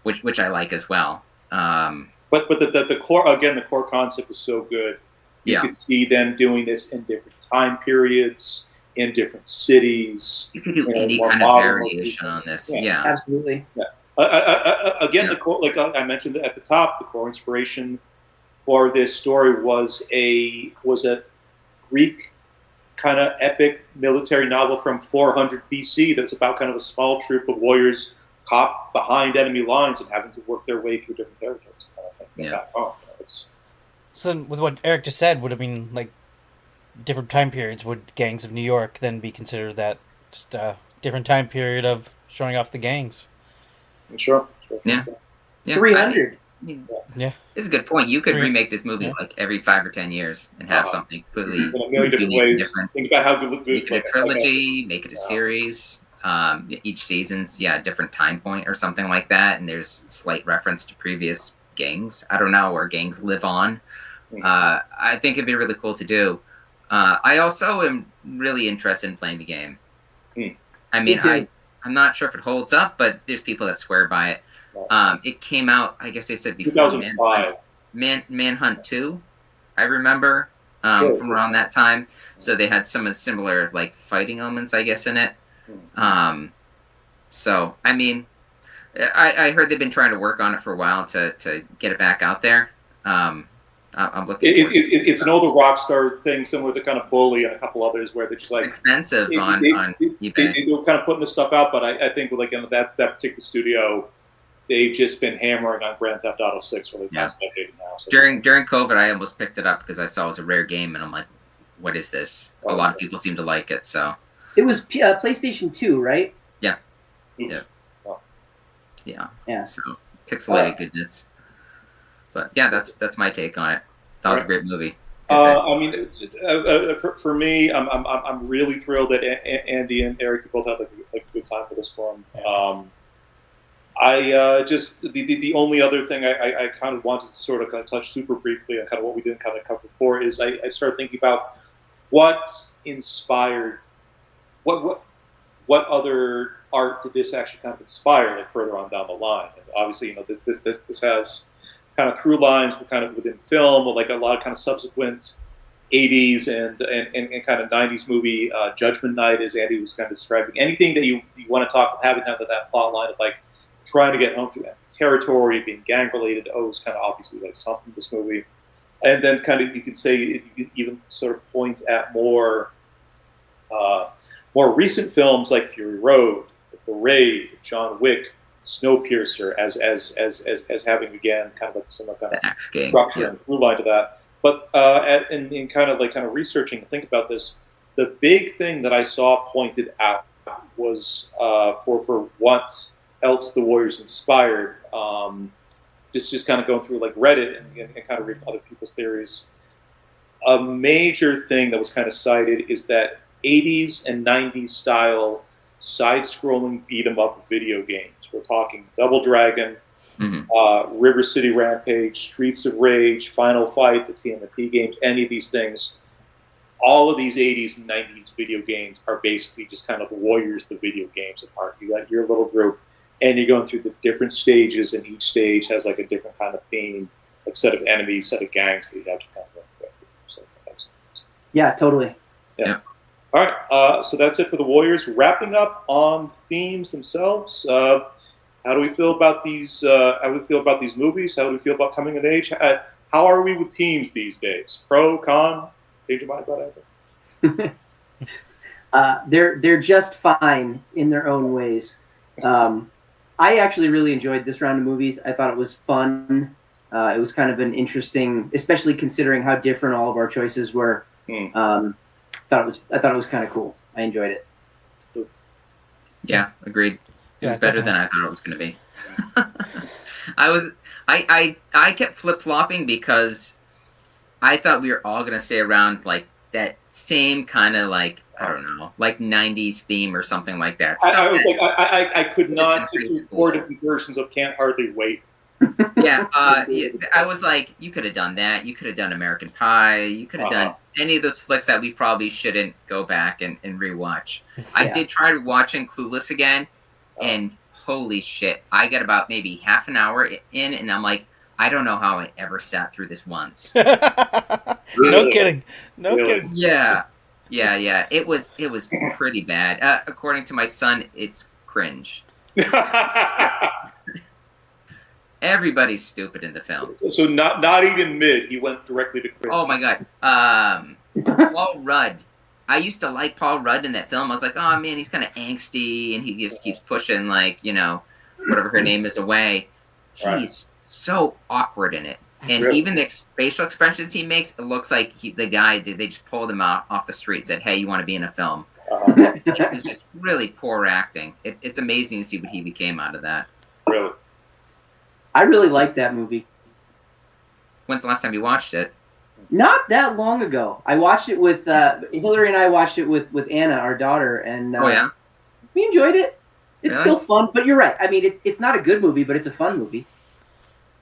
which I like as well. But the core concept is so good. You could see them doing this in different time periods, in different cities. You can do any kind of variation on this. Yeah. Absolutely. Yeah. The core, like I mentioned at the top, the core inspiration for this story was a Greek kind of epic military novel from 400 BC that's about kind of a small troop of warriors caught behind enemy lines and having to work their way through different territories. So then with what Eric just said, would it mean like different time periods? Would Gangs of New York then be considered that just a different time period of showing off the gangs? Sure. Yeah. 300. Yeah. It's a good point. You could remake this movie like every 5 or 10 years and have something completely in a million different ways. Different. Think about how good make it a trilogy, make it a series. Each season's a different time point or something like that, and there's slight reference to previous gangs. I don't know, or gangs live on. I think it'd be really cool to do. I also am really interested in playing the game. I mean, I'm not sure if it holds up, but there's people that swear by it. It came out, I guess they said before 2005. Manhunt 2, I remember, from around that time. So they had some of the similar like fighting elements, I guess, in it. So, I mean, I heard they've been trying to work on it for a while to get it back out there. I'm looking. It's an older Rockstar thing, similar to kind of Bully and a couple others, where they're just like expensive on eBay. They were kind of putting this stuff out, but I think like in that particular studio, they've just been hammering on Grand Theft Auto 6 for the past decade now. So during COVID, I almost picked it up because I saw it was a rare game, and I'm like, what is this? A lot of people seem to like it, so. It was PlayStation 2, right? Yeah. Oof. Yeah. So pixelated goodness. But yeah, that's my take on it. That was a great movie. I mean, for me, I'm really thrilled that Andy and Eric both had a good time for this one. I just the only other thing I kind of wanted to sort of touch super briefly on kind of what we didn't kind of cover before is I started thinking about what inspired what other art did this actually kind of inspire like further on down the line. And obviously, this has kind of through lines kind of within film, or like a lot of kind of subsequent 80s and kind of 90s movie Judgment Night, as Andy was kind of describing. Anything that you want to talk, having that plot line of like trying to get home to territory, being gang related, is kind of obviously like something in this movie. And then kind of you can say you can even sort of point at more recent films like Fury Road, The Raid, John Wick, Snowpiercer as having again kind of like some kind of structure and through line to that. But in kind of researching to think about this, the big thing that I saw pointed out was for what else the Warriors inspired. Just kind of going through like Reddit and kind of reading other people's theories. A major thing that was kind of cited is that 80s and 90s style side-scrolling beat-em-up video games. We're talking Double Dragon, River City Rampage, Streets of Rage, Final Fight, the TMNT games, any of these things. All of these 80s and 90s video games are basically just kind of the Warriors, the video games at heart. You got your little group, and you're going through the different stages, and each stage has like a different kind of theme, like set of enemies, set of gangs that you have to kind of go through. So, yeah, totally. Yeah. All right, so that's it for the Warriors. Wrapping up on themes themselves. How do we feel about these? How do we feel about these movies? How do we feel about coming of age? How are we with teens these days? Pro, con? Change your mind about anything? They're just fine in their own ways. I actually really enjoyed this round of movies. I thought it was fun. It was kind of an interesting, especially considering how different all of our choices were. I thought it was kind of cool. I enjoyed it. Yeah, agreed. It was better than I thought it was going to be. I kept flip flopping because I thought we were all going to stay around like that same kind of like, I don't know, like 90s theme or something like that. I could not sit through 4 different versions of Can't Hardly Wait. Yeah, I was like, you could have done that. You could have done American Pie. You could have done any of those flicks that we probably shouldn't go back and rewatch. I did try watching Clueless again, and holy shit, I got about maybe half an hour in, and I'm like, I don't know how I ever sat through this once. No kidding. No kidding. Yeah. It was pretty bad. According to my son, it's cringe. Everybody's stupid in the film. So not even mid. He went directly to cringe. Oh my god. Paul Rudd. I used to like Paul Rudd in that film. I was like, oh man, he's kind of angsty, and he just keeps pushing like whatever her name is away. He's so awkward in it, and even the facial expressions he makes, it looks like they just pulled him off the street, said, "Hey, you want to be in a film?" It was just really poor acting. It's amazing to see what he became out of that. Really. I really liked that movie. When's the last time you watched it? Not that long ago. I watched it with Hillary and I watched it with Anna, our daughter, and we enjoyed it. It's still fun, but you're right. I mean, it's not a good movie, but it's a fun movie.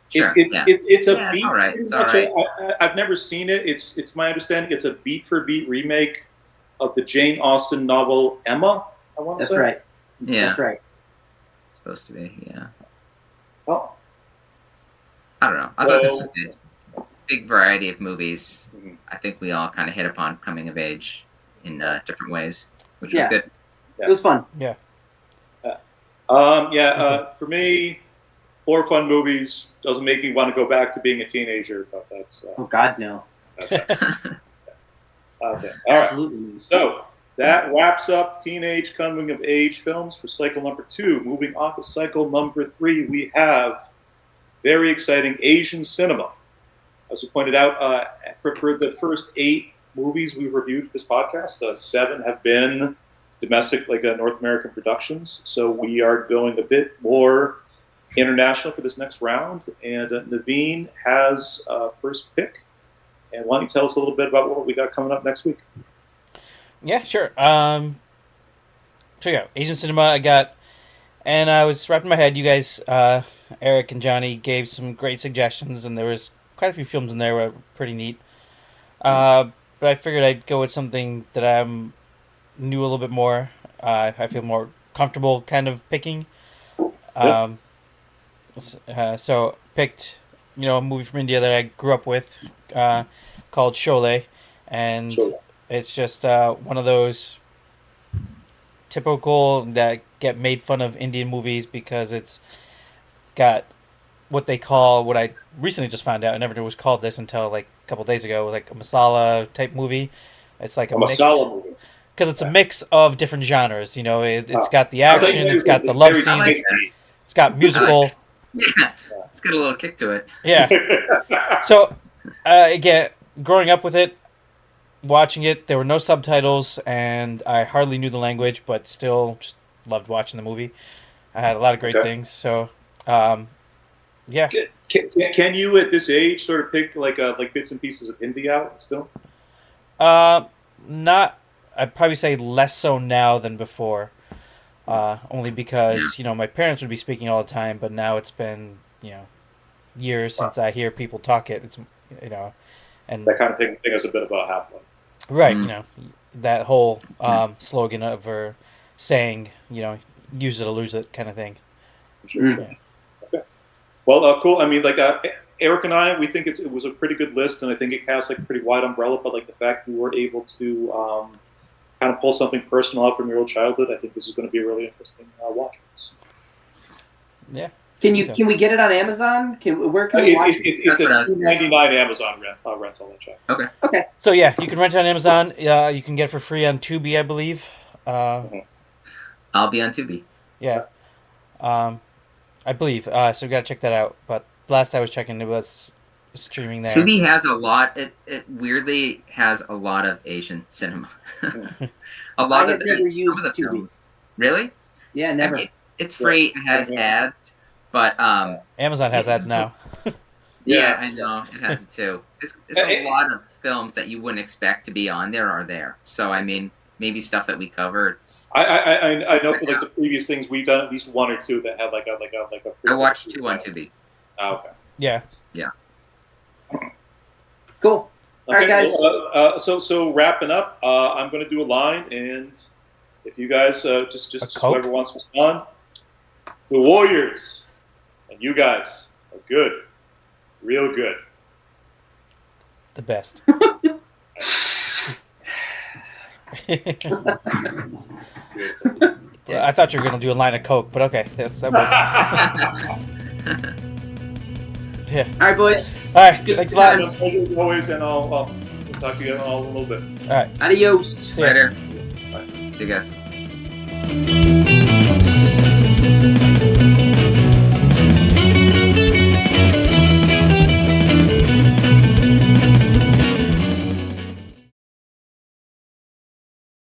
Sure. It's a beat. All right. It's all right. I've never seen it. It's my understanding it's a beat for beat remake of the Jane Austen novel Emma. I want to say. That's right. Yeah. That's right. It's supposed to be. Yeah. Oh. I don't know. I thought this was good. Big variety of movies. Mm-hmm. I think we all kind of hit upon coming of age in different ways, which was good. Yeah. It was fun. Yeah. For me, 4 fun movies doesn't make me want to go back to being a teenager, but that's. Oh God, no. Okay. All right. Absolutely. So that wraps up teenage coming of age films for cycle number 2. Moving on to cycle number 3, we have very exciting Asian cinema. As we pointed out, for the first 8 movies we've reviewed for this podcast, 7 have been domestic, like North American productions. So we are going a bit more international for this next round. And Naveen has first pick. And why don't you tell us a little bit about what we got coming up next week? Yeah, sure. So yeah, Asian cinema I got, and I was wrapping my head. You guys, Eric and Johnny, gave some great suggestions, and there was quite a few films in there that were pretty neat. But I figured I'd go with something that I knew a little bit more. I feel more comfortable kind of picking. So picked, a movie from India that I grew up with, called Sholay, and it's just one of those typical that get made fun of Indian movies because it's got what I recently just found out. I never knew it was called this until like a couple days ago, like a masala type movie. It's like a mix, masala movie because it's a mix of different genres. It's got the action, it's got the love scenes, it's got musical. Yeah, it's got a little kick to it. Yeah. So again, growing up with it, watching it, there were no subtitles, and I hardly knew the language, but still just loved watching the movie. I had a lot of great things. So, yeah. Can you at this age sort of pick like bits and pieces of Hindi out still? Not. I'd probably say less so now than before. Only because my parents would be speaking all the time, but now it's been years since I hear people talk it. It's and that kind of thing us a bit about halfway. Right, that whole slogan of her saying, use it or lose it kind of thing. Sure. Yeah. Okay. Well, cool. I mean, like Eric and I, we think it was a pretty good list, and I think it casts like a pretty wide umbrella. But like the fact you were able to kind of pull something personal out from your old childhood, I think this is going to be a really interesting watch. Yeah. Can we get it on Amazon? Where can we watch it? It's a $2.99 Amazon rental. Okay. So yeah, you can rent it on Amazon. You can get it for free on Tubi, I believe. I'll be on Tubi. Yeah. I believe. So we gotta check that out. But last I was checking, it was streaming there. Tubi has a lot. It weirdly has a lot of Asian cinema. a lot of the films. Really? Yeah, never. I mean, it's free. It has ads. But Amazon has ads now. Yeah, I know it has it too. It's a lot of films that you wouldn't expect to be on there are there. So I mean, maybe stuff that we cover. I know for like the previous things we've done at least one or two that have like a. I watched 2 on Tubi. Oh, okay. Yeah. Yeah. Cool. All right, guys. So wrapping up, I'm going to do a line, and if you guys just whoever wants to respond, the Warriors. And you guys are good. Real good. The best. Yeah, I thought you were going to do a line of Coke, but okay. That works. Yeah. All right, boys. All right. Thanks a lot. As always, and I'll talk to you in a little bit. All right. Adios. See you Later. Bye. See you guys.